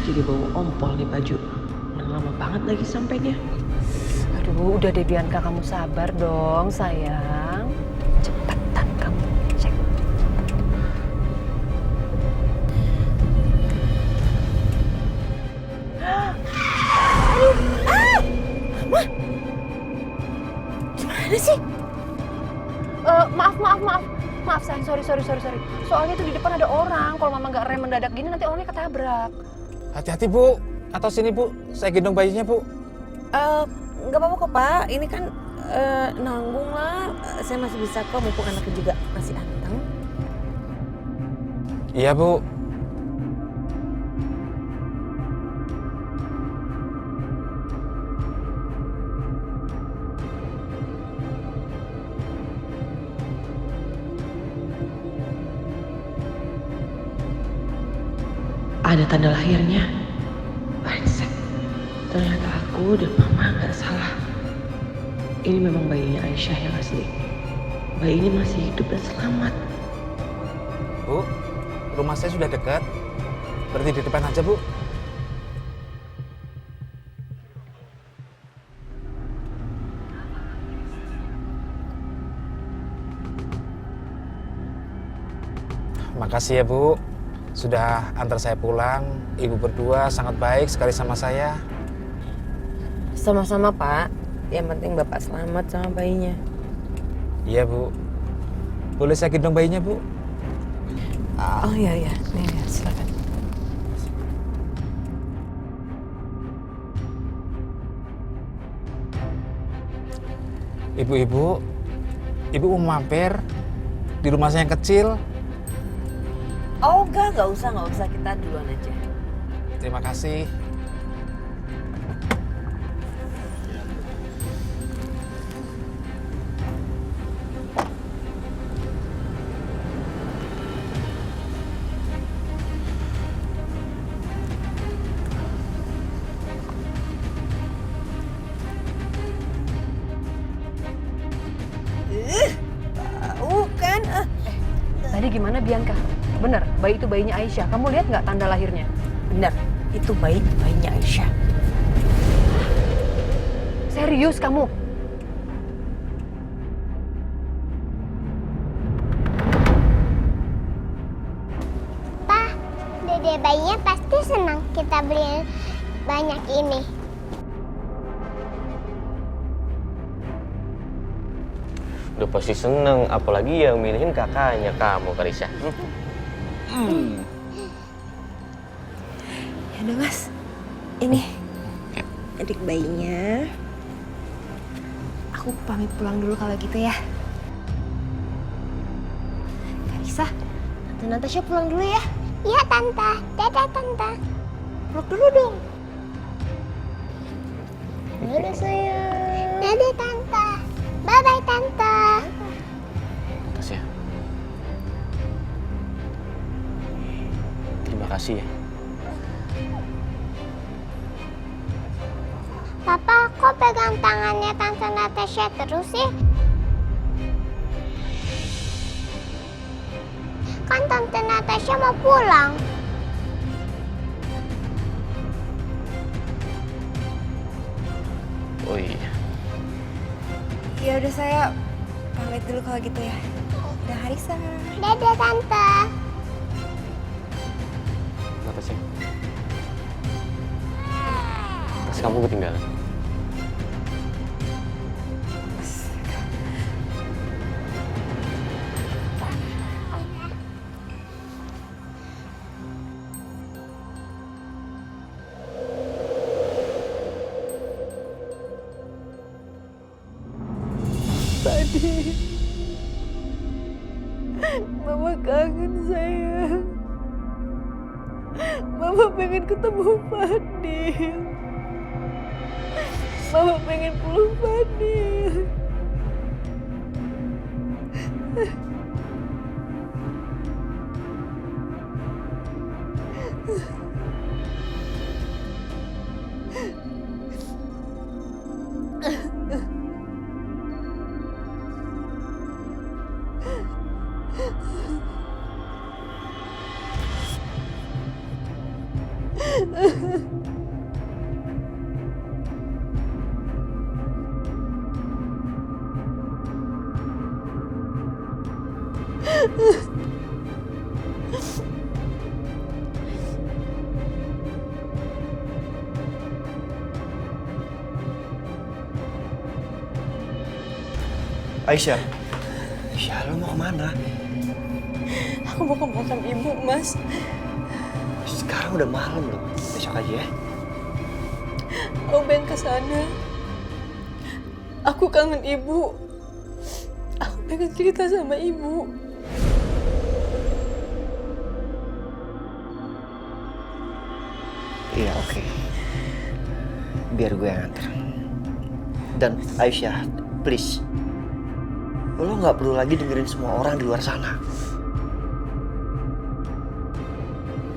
Jadi bau ompol nih baju. Lama banget lagi sampainya. Aduh, udah deh Bianca, kamu sabar dong sayang. Cepetan kamu cek. Mah, gimana sih? Maaf sayang, sorry. Soalnya tuh di depan ada orang. Kalau mama nggak rem mendadak gini nanti orangnya ketabrak. Hati-hati, Bu. Atau sini, Bu. Saya gendong bayinya, Bu. Nggak apa-apa kok, Pak. Ini kan nanggung lah. Saya masih bisa kok, mumpung anaknya juga masih anteng. Iya, Bu. Ada tanda lahirnya. Brengsek. Ternyata aku dan mama nggak salah. Ini memang bayinya Aisyah yang asli. Bayi ini masih hidup dan selamat. Bu, rumah saya sudah dekat. Berhenti di depan aja, Bu. Makasih ya, Bu. Sudah antar saya pulang. Ibu berdua sangat baik sekali sama saya. Sama-sama, Pak. Yang penting Bapak selamat sama bayinya. Iya, Bu. Boleh saya gendong bayinya, Bu? Oh iya. Nih, silakan. Ibu-ibu, Ibu mau mampir di rumah saya yang kecil. Oh enggak usah. Kita duluan aja. Terima kasih. Bukan. Tadi gimana Bianca? Bener, bayi itu bayinya Aisyah. Kamu lihat nggak tanda lahirnya? Benar, itu bayinya Aisyah. Serius kamu? Pa, dede bayinya pasti senang kita beli banyak ini. Udah pasti seneng, apalagi yang milihin kakaknya kamu, Karisa. Ya udah Mas, ini adik bayinya. Aku pamit pulang dulu kalau gitu ya. Karisa, Tante Natasha pulang dulu ya. Iya Tante, dadah Tante. Peluk dulu dong. Dadah sayang. Dadah Tante. Bye-bye Tante. Tasya. Terima kasih ya. Papa, kok pegang tangannya Tante Natasha terus sih? Kan Tante Natasha mau pulang. Oh iya. Ya udah saya pamit dulu kalau gitu ya. Udah Harisa. Dadah Tante. Kenapa sih? Tas kamu ketinggalan. Fadil, Mama kangen sayang. Mama pengen ketemu Fadil. Mama pengen peluk Fadil. Aisyah. Aisyah, lo mau kemana? Aku mau ke makam ibu, Mas. Sekarang udah malam loh. Besok aja ya. Aku pengen ke sana. Aku kangen ibu. Aku pengen cerita sama ibu. Iya, oke. Biar gue yang antar. Dan Aisyah, please. Lo nggak perlu lagi dengerin semua orang di luar sana.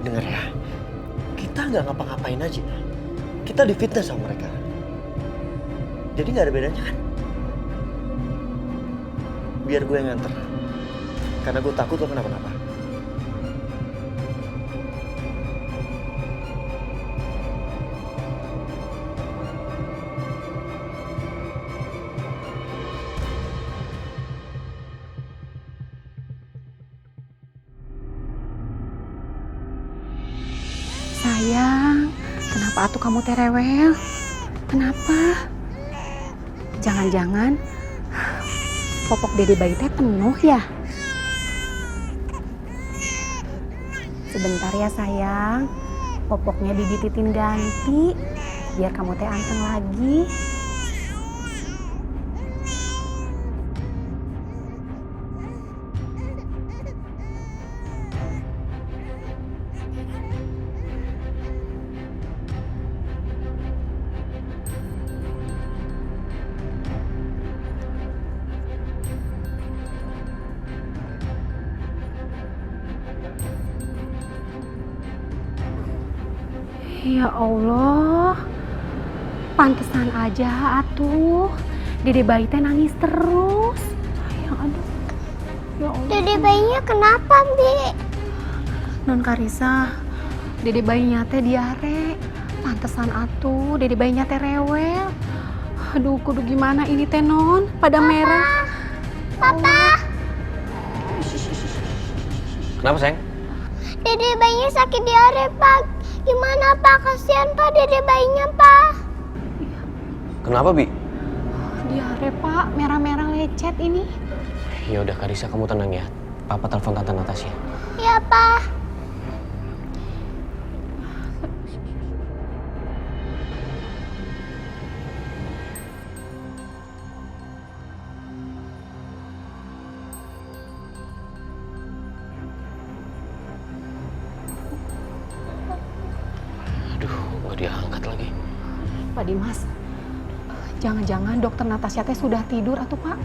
Dengar ya, kita nggak ngapa-ngapain aja. Kita difitnah sama mereka. Jadi nggak ada bedanya kan? Biar gue yang nganter. Karena gue takut lo kenapa-napa. Sayang, kenapa atuh kamu terewel? Kenapa? Jangan-jangan popok dede bayi teh penuh ya? Sebentar ya sayang, popoknya dititin ganti biar kamu teh anteng lagi. Ya Allah, pantesan aja atuh, dede bayi teh nangis terus. Sayang, aduh, ya Allah. Dede bayinya kenapa, Bi? Non Karisa, dede bayinya teh diare. Pantesan atuh, dede bayinya teh rewel. Aduh, kudu gimana ini teh non? Pada merah. Papa, Kenapa, sayang? dede bayinya sakit diare, Pak. Gimana, Pak? Kasihan, Pak, dede bayinya, Pak. Kenapa, Bi? Diare, Pak. Merah-merah lecet ini. Ya udah, Karisa, kamu tenang ya. Papa telepon Tante Natasha. Iya, Pak. Aduh, nggak diangkat lagi. Pak Dimas, jangan-jangan dokter Natasha teh sudah tidur atau Pak?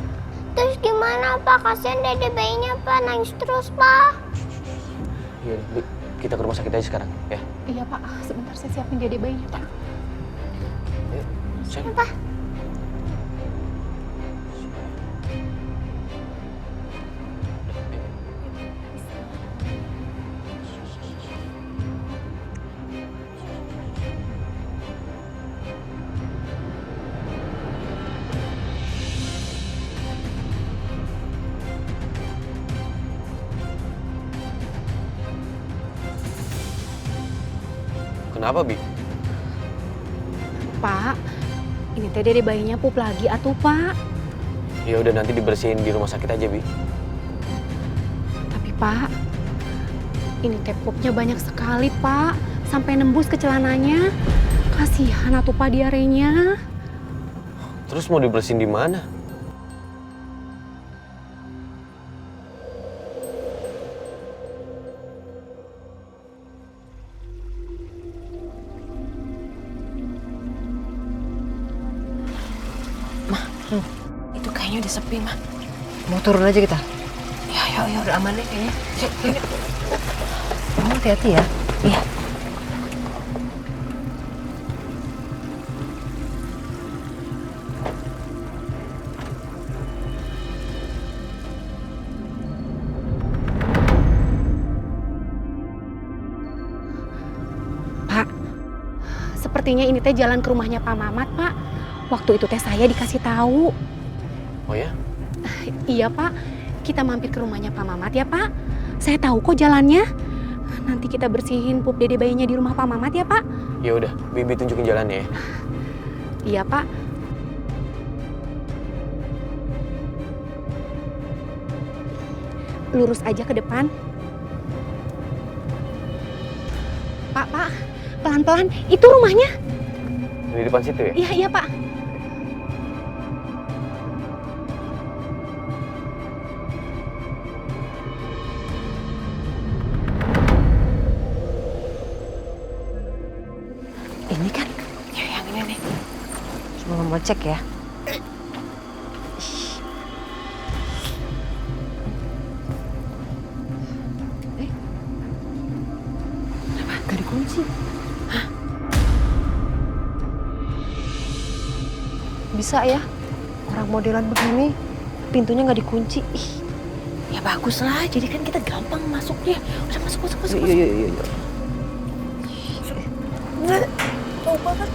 Terus gimana, Pak? Kasihan dede bayinya, Pak. Nangis terus, Pak. Iya, Bi, kita ke rumah sakit aja sekarang, ya. Iya Pak, sebentar saya siapin dede bayinya Pak. Ayo, sayang. Pak. Kenapa, Bi? Pak, ini teh dede bayinya pup lagi atuh Pak. Ya udah, nanti dibersihin di rumah sakit aja, Bi. Tapi Pak, ini teh pupnya banyak sekali Pak. Sampai nembus ke celananya. Kasihan atuh Pak diarenya. Terus mau dibersihin di mana? Itu kayaknya udah sepi, Mah. Mau turun aja kita? Ya, udah aman deh kayaknya. Yuk. Kamu hati-hati ya. Iya. Pak, sepertinya ini teh jalan ke rumahnya Pak Mamat, Pak. Waktu itu teh saya dikasih tahu. Oh ya? Iya Pak, kita mampir ke rumahnya Pak Mamat ya Pak. Saya tahu kok jalannya. Nanti kita bersihin pup dede bayinya di rumah Pak Mamat ya Pak. Ya udah, Bibi tunjukin jalannya ya. Iya Pak. Lurus aja ke depan. Pak, pelan-pelan. Itu rumahnya. Di depan situ ya? Iya Pak. Ini kan? Ya, yang ini nih. Cuma mau cek ya. Kenapa? Gak dikunci? Hah? Bisa ya? Orang modelan begini, pintunya nggak dikunci. Ih, ya bagus lah. Jadi kan kita gampang masuknya. Udah masuk. Iya. Bau banget.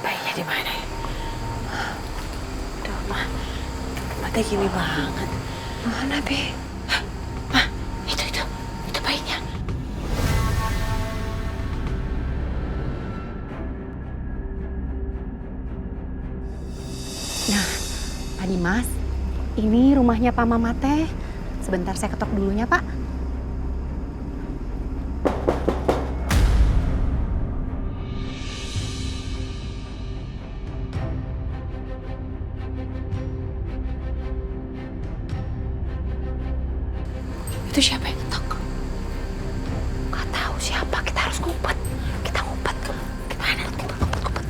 Bayinya di mana ya? Aduh, mata gini banget. Mana, Be? Mah, itu bayinya. Nah, Pak Dimas, ini rumahnya Pak Mamat teh. Sebentar saya ketok dulunya, Pak. Itu siapa yang ketok? Gak tahu siapa, kita harus ngumpet. Kita ngumpet. Gimana? Ngumpet.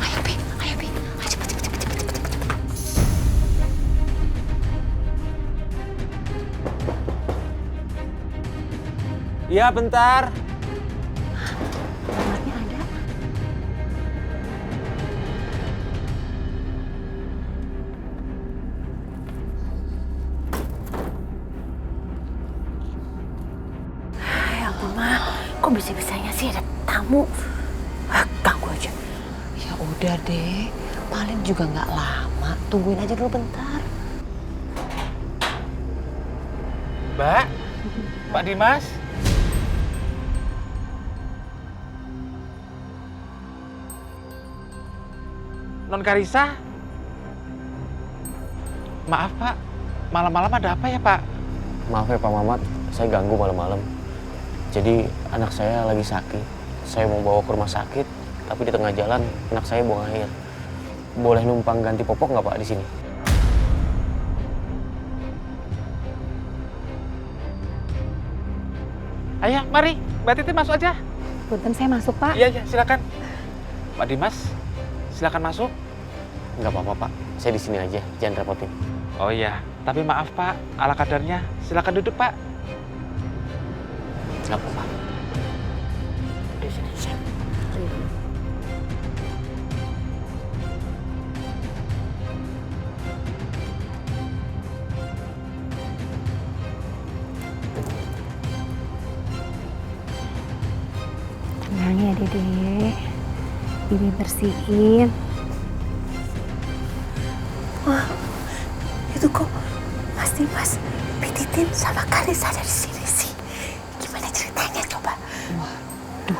Ayo, Pi. Ayo, cepet. Iya, bentar. Alamatnya ada. Ya ampun, Ma. Kok bisa-bisanya sih ada tamu? Ganggu aja. Ya udah deh, paling juga nggak lama. Tungguin aja dulu bentar. Mbak, Pak Dimas. Non Karisa. Maaf Pak, malam-malam ada apa ya Pak? Maaf ya Pak Mamat, saya ganggu malam-malam. Jadi anak saya lagi sakit. Saya mau bawa ke rumah sakit, tapi di tengah jalan anak saya buang air. Boleh numpang ganti popok nggak Pak di sini? Ayo, mari. Mbak Titi masuk aja. Punten, saya masuk, Pak. Iya, silakan. Pak Dimas, silakan masuk. Nggak apa-apa Pak, saya di sini aja, jangan repotin. Oh iya, tapi maaf Pak, ala kadarnya. Silakan duduk Pak. Nggak apa-apa. Di sini. Tenang ya, Dede. Bibi bersihin. Wah, itu kok Mas Dimas, Pititin sama Karisa ada di sini sih. Gimana ceritanya coba? Waduh.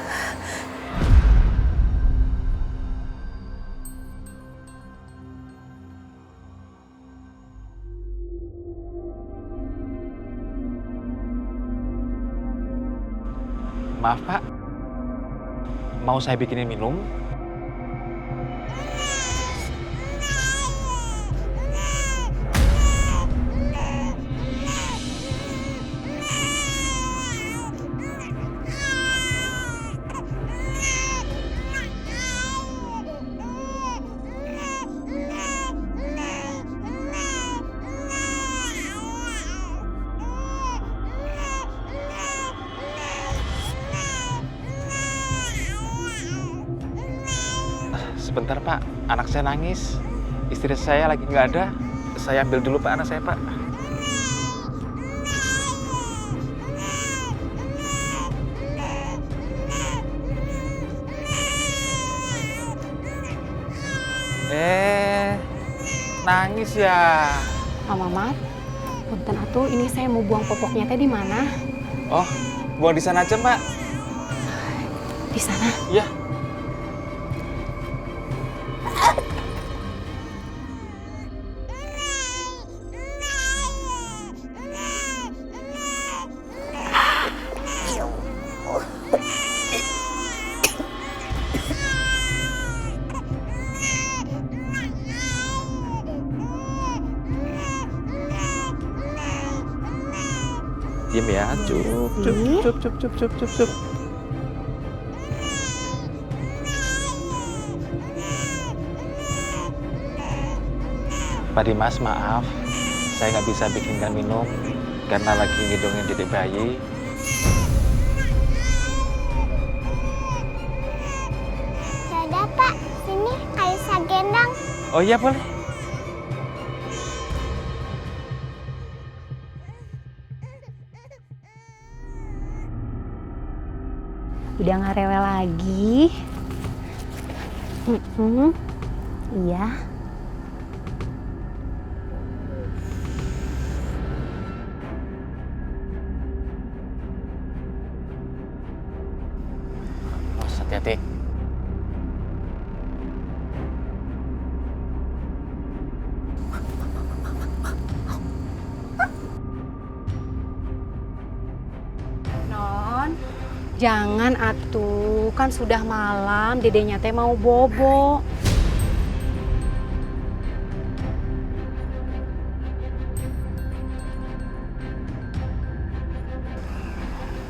Maaf Pak, mau saya bikinin minum? Sebentar Pak, anak saya nangis. Istri saya lagi nggak ada. Saya ambil dulu Pak anak saya Pak. Nangis ya. Pak Mamat, punten atuh, ini saya mau buang popoknya teh di mana? Oh, buang di sana aja Mbak. Di sana? Iya. Diam ya, cup. Pak Dimas, maaf, saya nggak bisa bikinkan minum karena lagi ngidongin dedek bayi. Dadah Pak, sini Karisa gendong. Oh iya boleh. Udah nggak rewel lagi. Iya. Mas, hati-hati. Non, jangan atuh, kan sudah malam, dedenya teh mau bobo.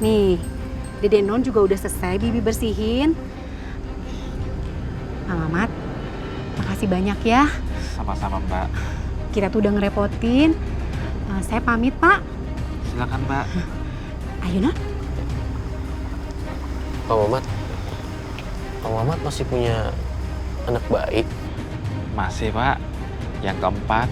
Nih, Dede Non juga udah selesai Bibi bersihin. Pak Mamat, makasih banyak ya. Sama-sama Mbak. Kita tuh udah ngerepotin. Saya pamit Pak. Silakan Mbak. Ayo Non. Pak Mamat. Pak Mamat masih punya anak bayi? Masih, Pak. Yang keempat.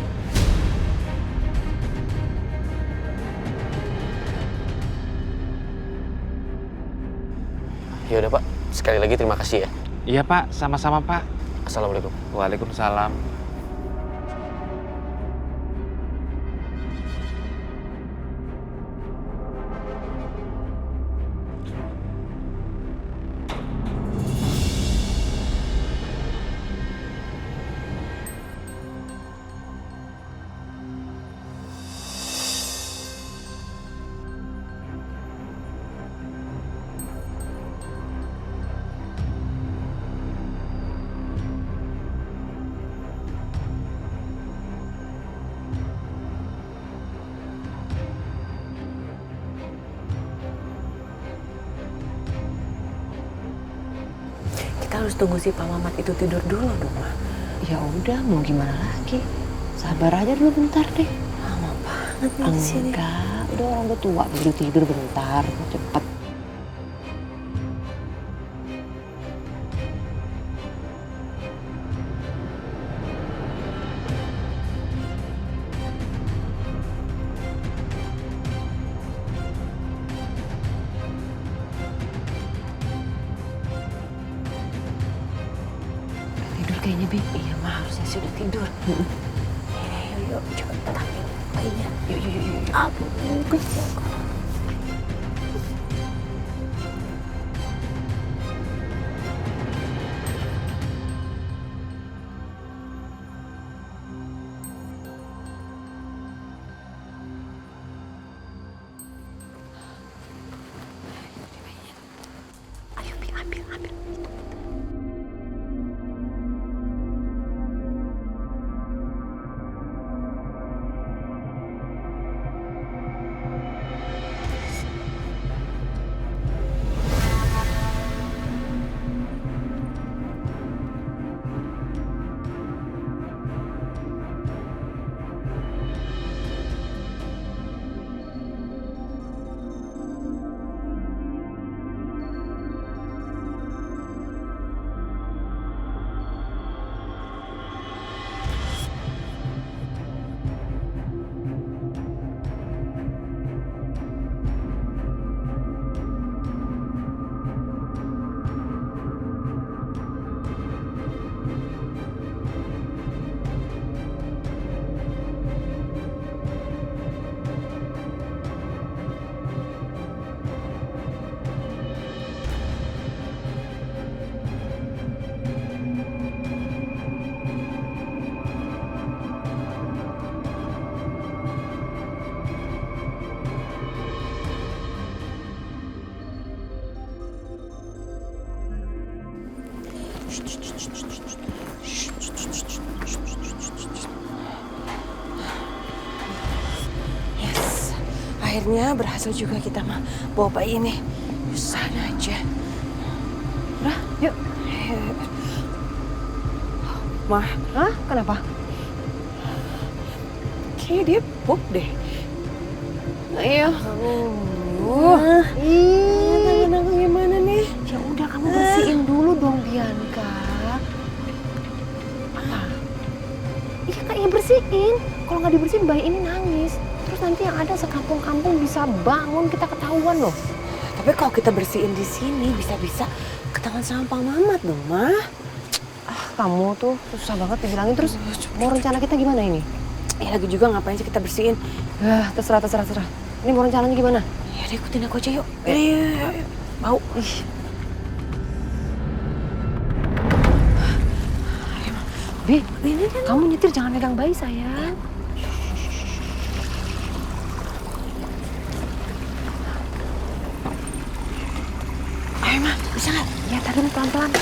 Ya udah Pak, sekali lagi terima kasih ya. Iya, Pak. Sama-sama, Pak. Assalamualaikum. Waalaikumsalam. Kita harus tunggu si Pak Mamat itu tidur dulu dong, Ma. Ya udah, mau gimana lagi? Sabar aja dulu bentar deh. Lama banget nih di sini. Enggak, udah orang udah tua, baru tidur bentar, cepet. Kayaknya Bi, iya mah harusnya sih udah tidur. Yuk, cepet ambil bayinya. Yuk. Aduh, kesian. Ayo Bi, ambil. Yes, akhirnya berhasil juga kita mah bawa bayi ini. Sana aja. Udah, yuk. Mah, hah? Kenapa? Kayaknya dia pup deh. Ayo. Tangan aku gimana nih? Ya udah, kamu bersihin dulu dong, Bianca. Apa? Iya Kak, ya bersihin. Kalau nggak dibersihin, bayi ini nangis. Terus nanti yang ada sekampung-kampung bisa bangun, kita ketahuan loh. Tapi kalau kita bersihin di sini, bisa-bisa ketahuan sama Pak Mamat dong, Mah. Ah, kamu tuh susah banget dibilangin. Terus mau rencana kita gimana ini? Ya lagi juga ngapain sih kita bersihin? Terserah. Ini mau rencananya gimana? Ya udah, ikutin aku aja yuk. Ayo. Mau. Bi, ini kan kamu nyetir jangan megang bayi sayang. Ayo Ma, bisa nggak? Ya tadi pelan-pelan.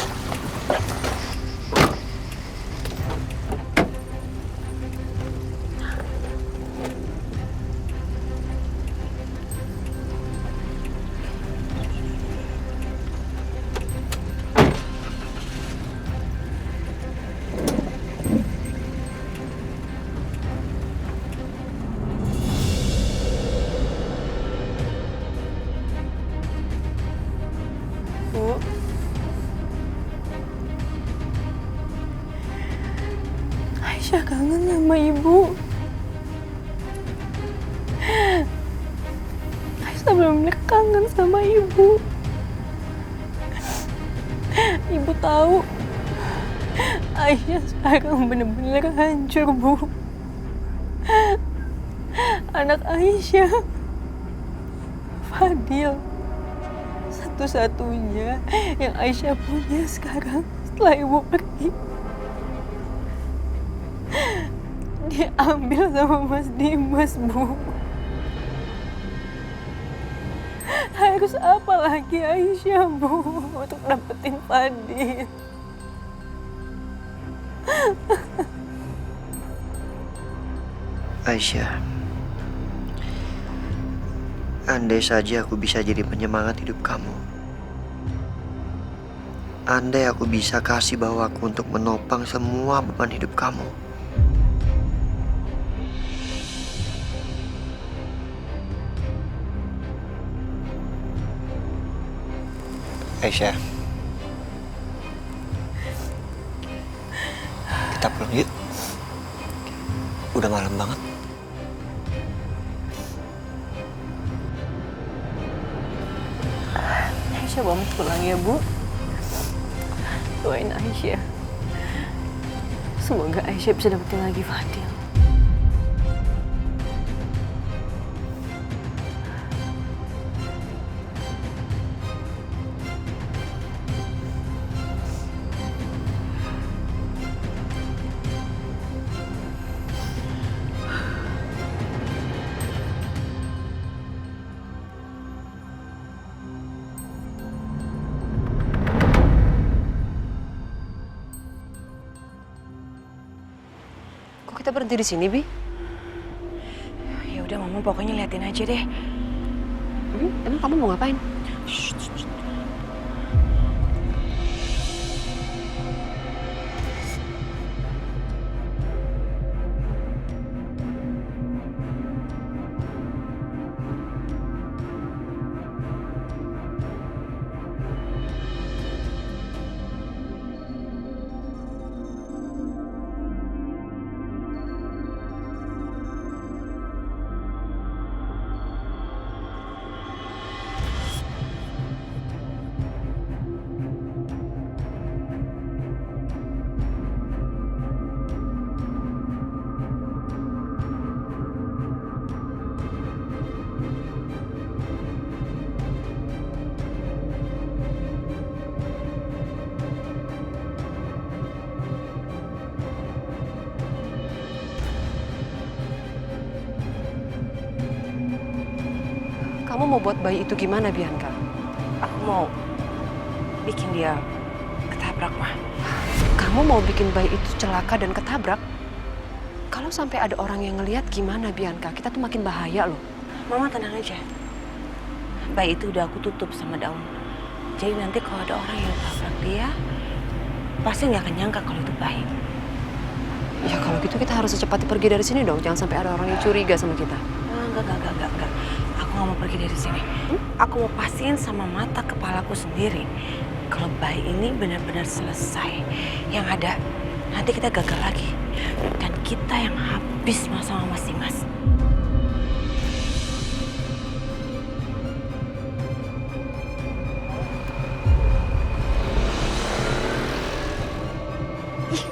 Bu. Aisyah benar-benar kangen sama Ibu. Ibu tahu, Aisyah sekarang benar-benar hancur, Bu. Anak Aisyah, Fadil, satu-satunya yang Aisyah punya sekarang setelah Ibu pergi. Diambil sama Mas Dimas, Bu. Harus apa lagi Aisyah, Bu, untuk dapetin Fadil? Aisyah, andai saja aku bisa jadi penyemangat hidup kamu. Andai aku bisa kasih bawaku untuk menopang semua beban hidup kamu. Aisyah, kita pulang yuk. Udah malam banget. Aisyah mau pulang ya, Bu. Doain Aisyah. Semoga Aisyah bisa dapetin lagi Fadil. Kita berhenti di sini, Bi. Ya udah, Mama pokoknya liatin aja deh. Emang kamu mau ngapain? Kamu mau buat bayi itu gimana, Bianca? Aku mau bikin dia ketabrak, Ma. Kamu mau bikin bayi itu celaka dan ketabrak? Kalau sampai ada orang yang ngelihat gimana, Bianca? Kita tuh makin bahaya loh. Mama tenang aja. Bayi itu udah aku tutup sama daun. Jadi nanti kalau ada orang yang tabrak dia, pasti nggak akan nyangka kalau itu bayi. Ya kalau gitu kita harus secepatnya pergi dari sini dong. Jangan sampai ada orang yang curiga sama kita. Enggak. Aku nggak mau pergi dari sini. Aku mau pastiin sama mata kepalaku sendiri kalau bayi ini benar-benar selesai. Yang ada nanti kita gagal lagi dan kita yang habis sama Mas Dimas. Ih,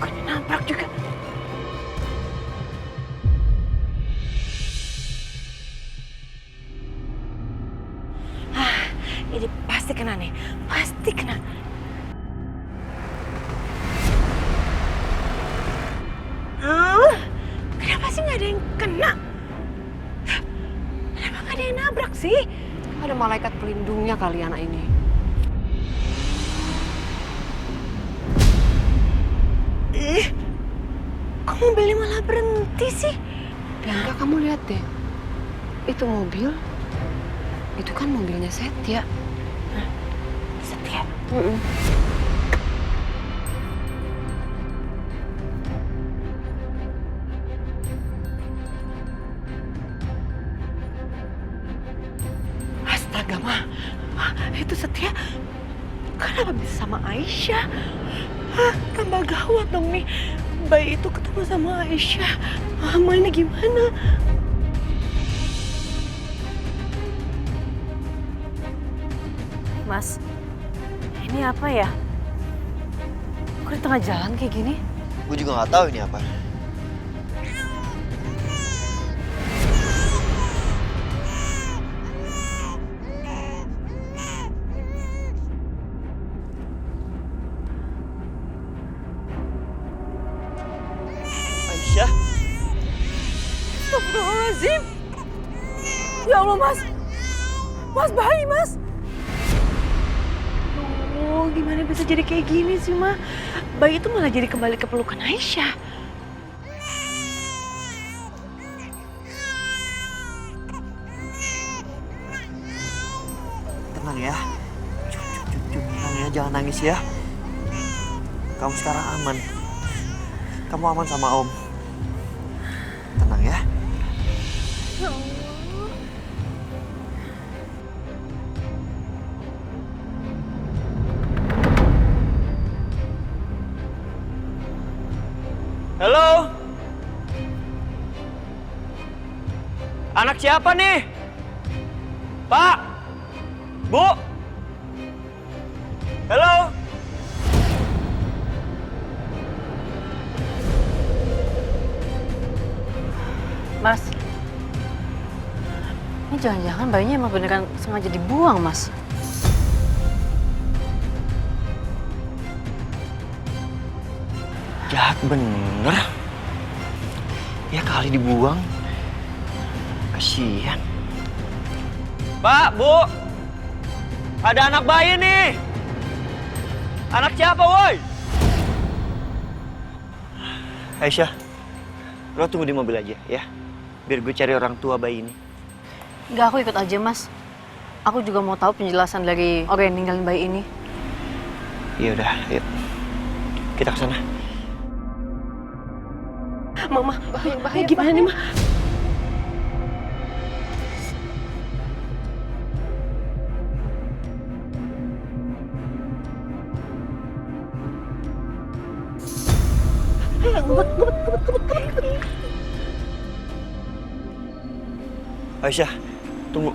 kok nabrak juga. Ini pasti kena nih, pasti kena. Kenapa sih nggak ada yang kena? Kenapa nggak ada yang nabrak sih? Ada malaikat pelindungnya kali anak ini. Kok mobilnya malah berhenti sih? Bianca, kamu lihat deh. Itu mobil, itu kan mobilnya Setia. Setia? Astaga, Ma. Itu Setia kenapa bisa sama Aisyah? Tambah gawat dong nih. bayi itu ketemu sama Aisyah. Mama ini gimana? Mas, ini apa ya? Kok di tengah jalan kayak gini? Gue juga nggak tahu ini apa. Aisyah. Astagfirullahaladzim. Ya Allah, Mas. Mas, bayi, Mas. Oh, gimana bisa jadi kayak gini sih, Ma? Bayi itu malah jadi kembali ke pelukan Aisyah. Tenang ya. Tenang ya, jangan nangis ya. Kamu sekarang aman. Kamu aman sama Om. Tenang ya. Ya Allah. Halo? Anak siapa nih? Pak? Bu? Halo? Mas, ini jangan-jangan bayinya emang beneran sengaja dibuang, Mas. Jahat bener. Ya kali dibuang. Kasihan. Pak, Bu. Ada anak bayi nih. Anak siapa, woi? Aisyah, lo tunggu di mobil aja ya. Biar gue cari orang tua bayi ini. Enggak, aku ikut aja, Mas. Aku juga mau tahu penjelasan dari orang yang ninggalin bayi ini. Ya udah, yuk. Kita ke sana. Mama, bahaya gimana nih, Ma? Ngebut. Aisyah, tunggu.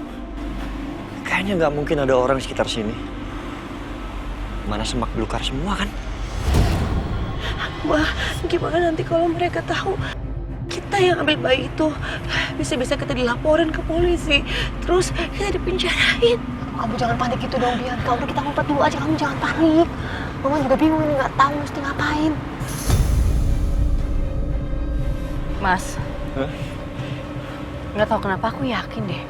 Kayaknya nggak mungkin ada orang di sekitar sini. Mana semak belukar semua kan? Wah, gimana nanti kalau mereka tahu kita yang ambil bayi itu? Bisa-bisa kita dilaporin ke polisi, terus kita dipenjarain. Kamu jangan panik gitu dong, Bianca. Udah kita ngumpet dulu aja, kamu jangan panik. Mama juga bingung ini, nggak tahu mesti ngapain. Mas, nggak tahu kenapa aku yakin deh,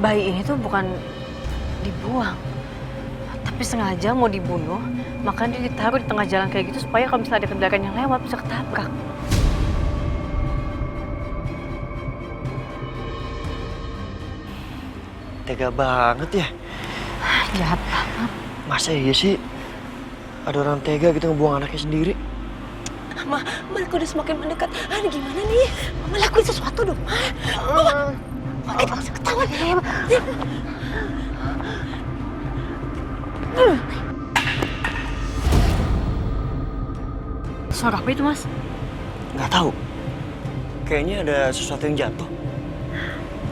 bayi ini tuh bukan dibuang, tapi sengaja mau dibunuh. Makanya dia ditaruh di tengah jalan kayak gitu supaya kalau misalnya ada kendaraan yang lewat bisa ketabrak. Tega banget ya. Jahat banget. Masa iya sih ada orang tega gitu ngebuang anaknya sendiri? Ma, mereka udah semakin mendekat. Ini gimana nih? Mama lakuin sesuatu dong, Ma. Kita harus ketawa. Suara apa itu, Mas? Nggak tahu. Kayaknya ada sesuatu yang jatuh.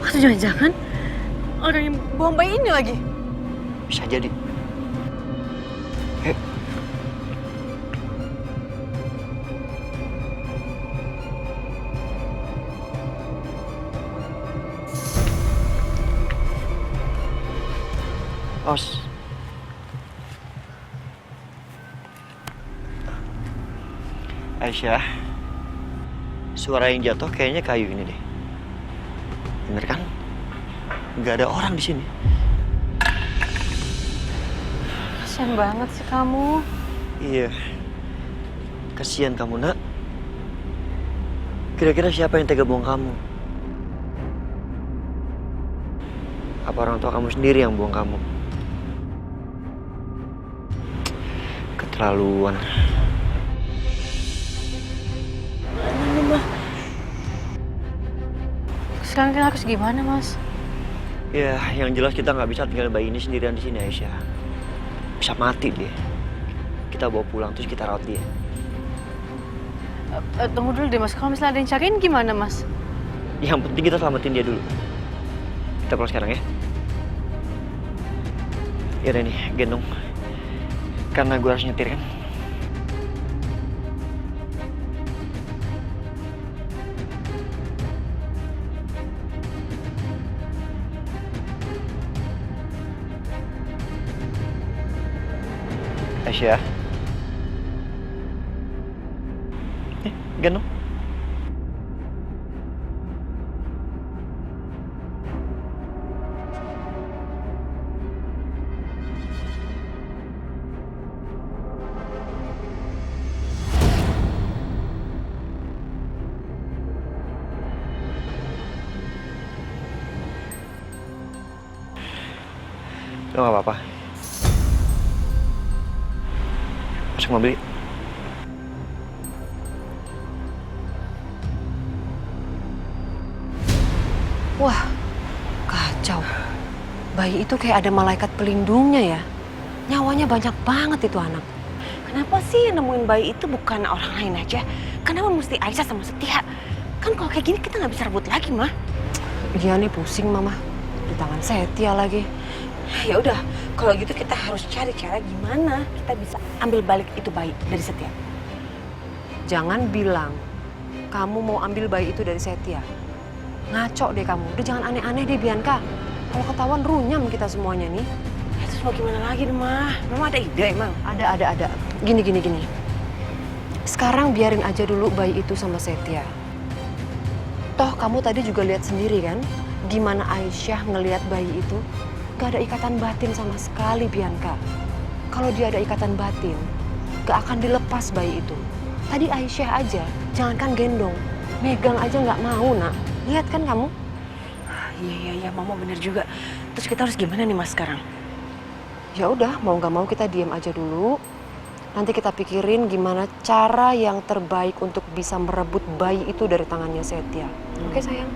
Atau jangan-jangan orang yang buang bayi ini lagi? Bisa jadi. Os. Aisyah, suara yang jatuh kayaknya kayu ini deh. Bener kan? Nggak ada orang di sini. Kasian banget sih kamu. Iya. Kasian kamu, Nak. Kira-kira siapa yang tega buang kamu? Apa orang tua kamu sendiri yang buang kamu? Keterlaluan. Sekarang kita harus gimana, Mas? Ya, yang jelas kita nggak bisa tinggal bayi ini sendirian di sini, Aisyah. Bisa mati dia. Kita bawa pulang terus kita rawat dia. Tunggu dulu deh, Mas. Kalau misalnya ada yang cariin gimana, Mas? Yang penting kita selamatin dia dulu. Kita pulang sekarang ya. Ya udah nih, gendong. Karena gue harus nyetir kan. Aisyah. Gendong. Lo gak apa-apa. Masuk mobil. Wah, kacau. Bayi itu kayak ada malaikat pelindungnya ya. Nyawanya banyak banget itu anak. Kenapa sih nemuin bayi itu bukan orang lain aja? Kenapa mesti Aisyah sama Setia? Kan kalau kayak gini kita nggak bisa rebut lagi, Mah. Iya nih pusing Mama. Di tangan Setia lagi. Ya udah, kalau gitu kita harus cari cara gimana kita bisa ambil balik itu bayi dari Setia. Jangan bilang kamu mau ambil bayi itu dari Setia. Ngaco deh kamu. Udah jangan aneh-aneh deh Bianca. Kalau ketahuan runyam kita semuanya nih. Ya terus mau gimana lagi nih, Mah? Mama ada ide emang? Ada. Gini. Sekarang biarin aja dulu bayi itu sama Setia. Toh kamu tadi juga lihat sendiri kan, gimana Aisyah ngelihat bayi itu. Gak ada ikatan batin sama sekali, Bianca. Kalau dia ada ikatan batin, gak akan dilepas bayi itu. Tadi Aisyah aja, jangankan gendong, megang aja gak mau, Nak. Lihat kan kamu? Iya, Mama bener juga. Terus kita harus gimana nih, Mas, sekarang? Ya udah, mau gak mau kita diam aja dulu. Nanti kita pikirin gimana cara yang terbaik untuk bisa merebut bayi itu dari tangannya Setia. Oke, sayang?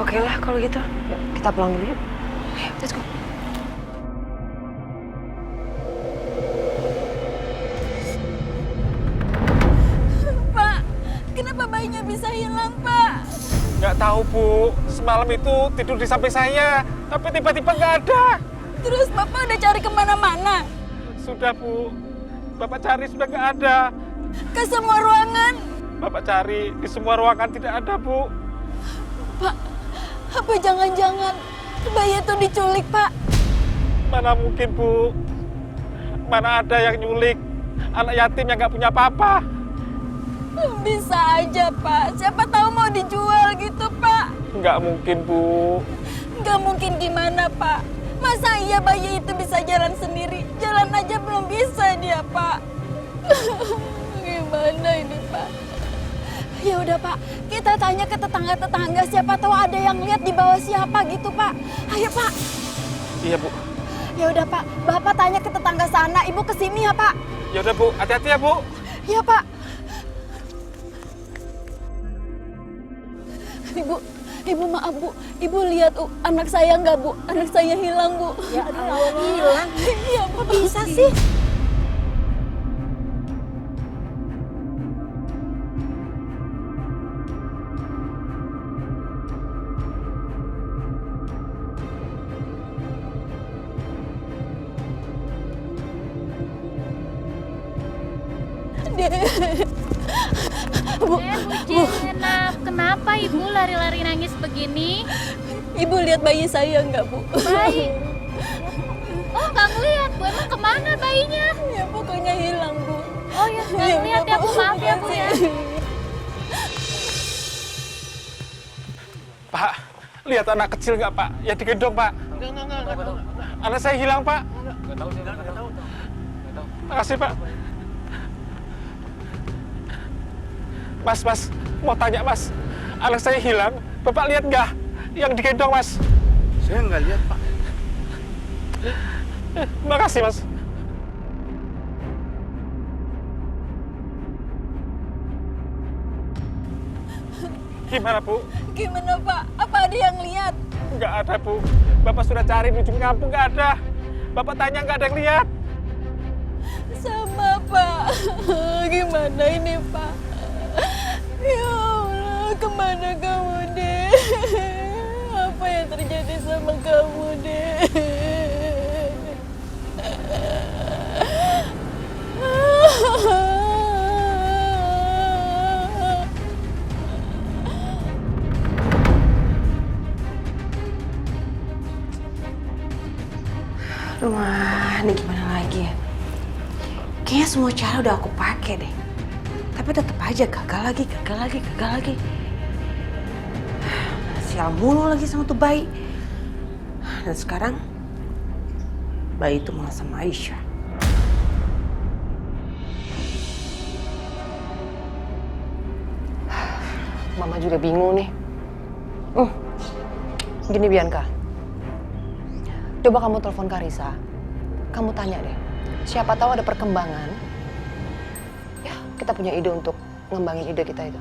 Oke lah kalau gitu. Yuk, kita pulang dulu yuk. Ayo, let's go. Pak, kenapa bayinya bisa hilang, Pak? Nggak tahu, Bu. Semalam itu tidur di samping saya, tapi tiba-tiba nggak ada. Terus Bapak udah cari kemana-mana? Sudah, Bu. Bapak cari sudah nggak ada. Ke semua ruangan? Bapak cari di semua ruangan tidak ada, Bu. Pak, apa jangan-jangan bayi itu diculik, Pak? Mana mungkin, Bu. Mana ada yang nyulik anak yatim yang nggak punya apa-apa. Bisa aja, Pak. Siapa tahu mau dijual gitu, Pak. Nggak mungkin, Bu. Nggak mungkin gimana, Pak? Masa iya bayi itu bisa jalan sendiri? Jalan aja belum bisa dia, Pak. Gimana ini, Pak? Ya udah, Pak. Kita tanya ke tetangga-tetangga, siapa tahu ada yang lihat di bawah siapa gitu, Pak. Ayo, Pak. Iya, Bu. Ya udah, Pak. Bapak tanya ke tetangga sana, Ibu kesini ya, Pak. Ya udah, Bu. Hati-hati ya, Bu. Ya, Pak. Ibu maaf, Bu. Ibu lihat anak saya nggak, Bu? Anak saya hilang, Bu. Ya Allah, hilang. Iya, Bu. Kok bisa sih? Bu, Jenap, kenapa Ibu lari-lari nangis begini? Ibu lihat bayi saya nggak, Bu? Bayi? Oh, nggak ngeliat, Bu. Emang kemana bayinya? Ya, pokoknya hilang, Bu. Oh ya, nggak ngeliat ya, Bu. Maaf ya, Bu ya. Pak, lihat anak kecil nggak, Pak? Yang digendong, Pak. Enggak tahu. Anak saya hilang, Pak. Enggak tahu, enggak tahu. Makasih, Pak. Mas, mau tanya, Mas. Anak saya hilang. Bapak lihat nggak yang digendong, Mas? Saya nggak lihat, Pak. Makasih, Mas. Gimana, Bu? Gimana, Pak? Apa ada yang lihat? Nggak ada, Bu. Bapak sudah cari di ujung kampung, nggak ada. Bapak tanya, nggak ada yang lihat. Sama, Pak. Gimana ini, Pak? Ya Allah, kemana kamu, Dek? Apa yang terjadi sama kamu, Dek? Wah, ini gimana lagi ya? Kayaknya semua cara udah aku pakai deh. Tapi tetap aja gagal lagi. Sial mulu lagi sama tuh bayi. Dan sekarang bayi itu malah sama Aisyah. Mama juga bingung nih. Gini Bianca, coba kamu telepon Karissa. Kamu tanya deh, siapa tahu ada perkembangan. Ya, kita punya ide untuk ngembangin ide kita itu.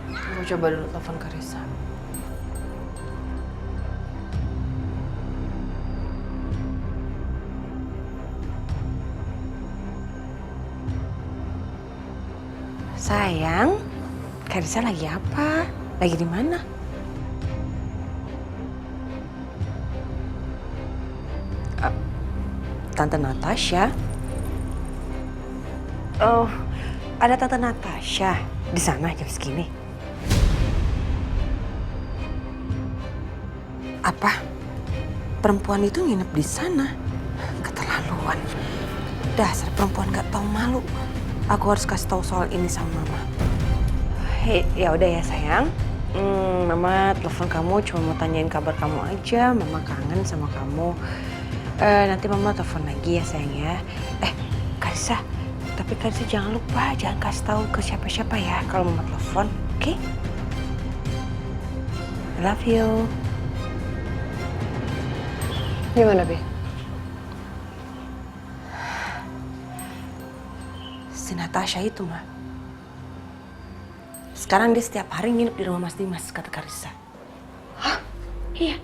Aku coba dulu telepon Karissa. Sayang, Karissa lagi apa? Lagi di mana? Tante Natasha? Oh, ada Tante Natasha di sana jam segini. Apa? Perempuan itu nginep di sana? Keterlaluan. Dasar perempuan gak tahu malu. Aku harus kasih tahu soal ini sama Mama. Hei, ya udah ya sayang. Mama telepon kamu cuma mau tanyain kabar kamu aja. Mama kangen sama kamu. Nanti Mama telepon lagi ya sayang ya. Karissa, tapi Karissa jangan lupa jangan kasih tahu ke siapa-siapa ya kalau Mama telepon, oke? I love you. Gimana, Bi? Si Natasha itu, Ma. Sekarang dia setiap hari nginep di rumah Mas Dimas, kata Karissa. Hah? Iya.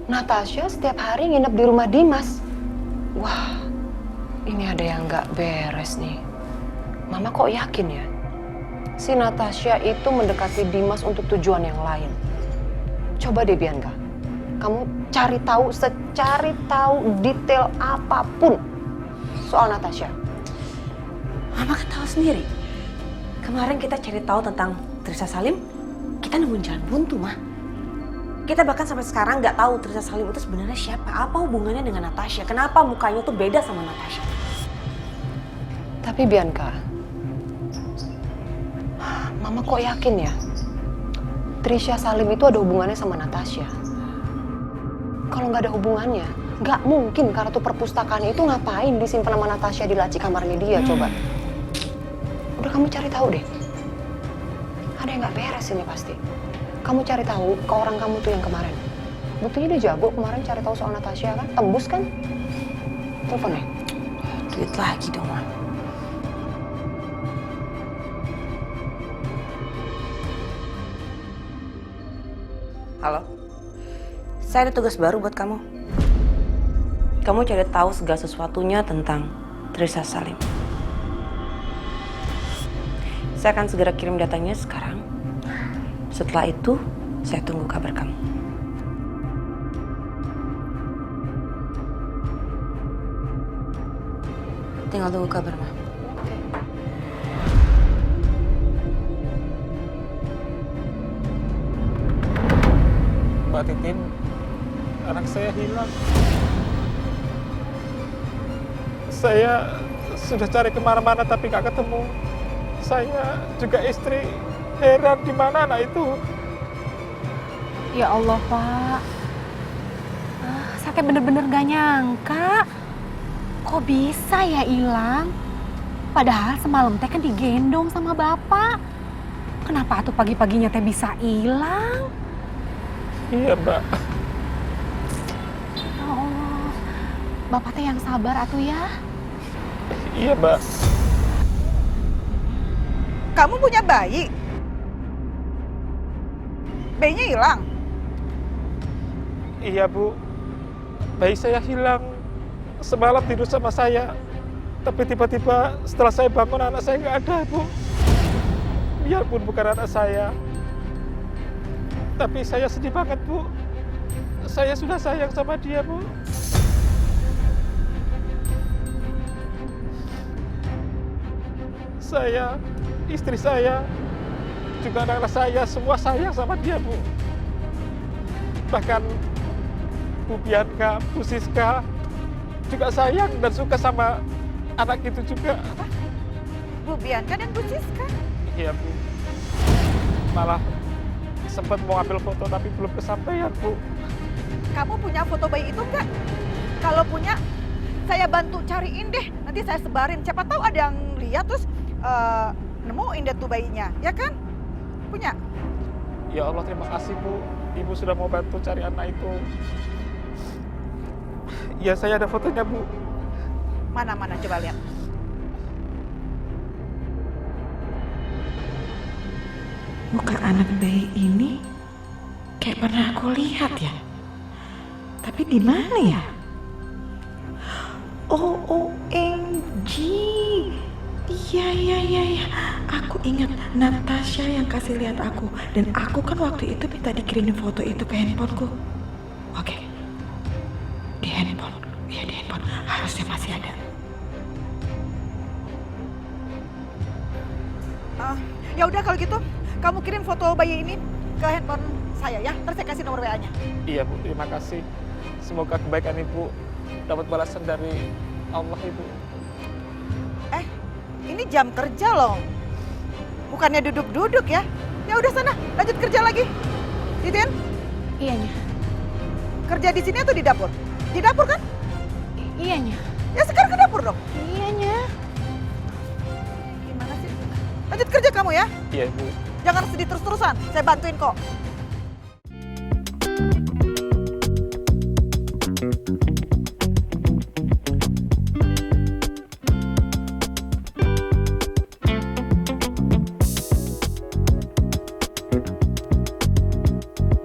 Natasha setiap hari nginep di rumah Dimas. Wah, ini ada yang nggak beres nih. Mama kok yakin ya? Si Natasha itu mendekati Dimas untuk tujuan yang lain. Coba deh Bianca, kamu cari tahu detail apapun soal Natasha. Mama kan tahu sendiri. Kemarin kita cari tahu tentang Trisha Salim, kita nemuin jalan buntu, Ma. Kita bahkan sampai sekarang nggak tahu Trisha Salim itu sebenarnya siapa, apa hubungannya dengan Natasha, kenapa mukanya tuh beda sama Natasha. Tapi Bianca, Mama kok yakin ya? Trisha Salim itu ada hubungannya sama Natasha. Kalau nggak ada hubungannya, nggak mungkin kartu perpustakaannya itu ngapain disimpan sama Natasha di laci kamarnya dia, coba. Udah kamu cari tahu deh. Ada yang nggak beres ini pasti. Kamu cari tahu ke orang kamu tuh yang kemarin. Buktinya dia jago kemarin cari tahu soal Natasha kan? Tembus kan? Telepon deh. Duit lagi dong, Ma. Halo? Saya ada tugas baru buat kamu. Kamu cari tahu segala sesuatunya tentang Trisha Salim. Saya akan segera kirim datanya sekarang. Setelah itu, saya tunggu kabar kamu. Tinggal tunggu kabar, Ma. Mbak Titin, anak saya hilang. Saya sudah cari kemana-mana tapi nggak ketemu. Saya juga istri heran di mana anak itu. Ya Allah, Pak. Saya bener-bener gak nyangka. Kok bisa ya hilang? Padahal semalam teh kan digendong sama Bapak. Kenapa tuh pagi-paginya teh bisa hilang? Iya, Mbak. Ya Allah. Bapak teh yang sabar atuh ya. Iya, Mbak. Kamu punya bayi? Bayinya hilang? Iya, Bu. Bayi saya hilang. Semalam tidur sama saya. Tapi tiba-tiba setelah saya bangun anak saya nggak ada, Bu. Biarpun bukan anak saya. Tapi saya sedih banget, Bu. Saya sudah sayang sama dia, Bu. Saya, istri saya, juga anak-anak saya, semua sayang sama dia, Bu. Bahkan Bu Bianca, Bu Siska juga sayang dan suka sama anak itu juga. Bu Bianca dan Bu Siska? Iya, Bu. Malah sempat mau ambil foto tapi belum kesampaian, Bu. Kamu punya foto bayi itu enggak? Kalau punya, saya bantu cariin deh. Nanti saya sebarin. Siapa tahu ada yang lihat terus nemuin deh tuh bayinya, ya kan? Punya? Ya Allah, terima kasih, Bu. Ibu sudah mau bantu cari anak itu. Ya, saya ada fotonya, Bu. Mana-mana, coba lihat. Muka anak bayi ini kayak pernah aku lihat ya. Tapi di mana ya? Oh, OMG. Iya. Aku ingat Natasha yang kasih lihat aku. Dan aku kan waktu itu minta dikirimin foto itu ke handphoneku. Oke. Di handphone. Iya, di handphone. Harusnya masih ada. Ya udah kalau gitu, kamu kirim foto bayi ini ke handphone saya ya. Terus saya kasih nomor WA-nya. Iya, Bu. Terima kasih. Semoga kebaikan Ibu dapat balasan dari Allah, Ibu. Ini jam kerja loh. Bukannya duduk-duduk ya. Ya udah sana, lanjut kerja lagi. Titin? Iyanya. Kerja di sini atau di dapur? Di dapur kan? Iyanya. Ya sekarang ke dapur dong. Iyanya. Gimana sih? Lanjut kerja kamu ya. Iya, Bu. Jangan sedih terus-terusan. Saya bantuin kok.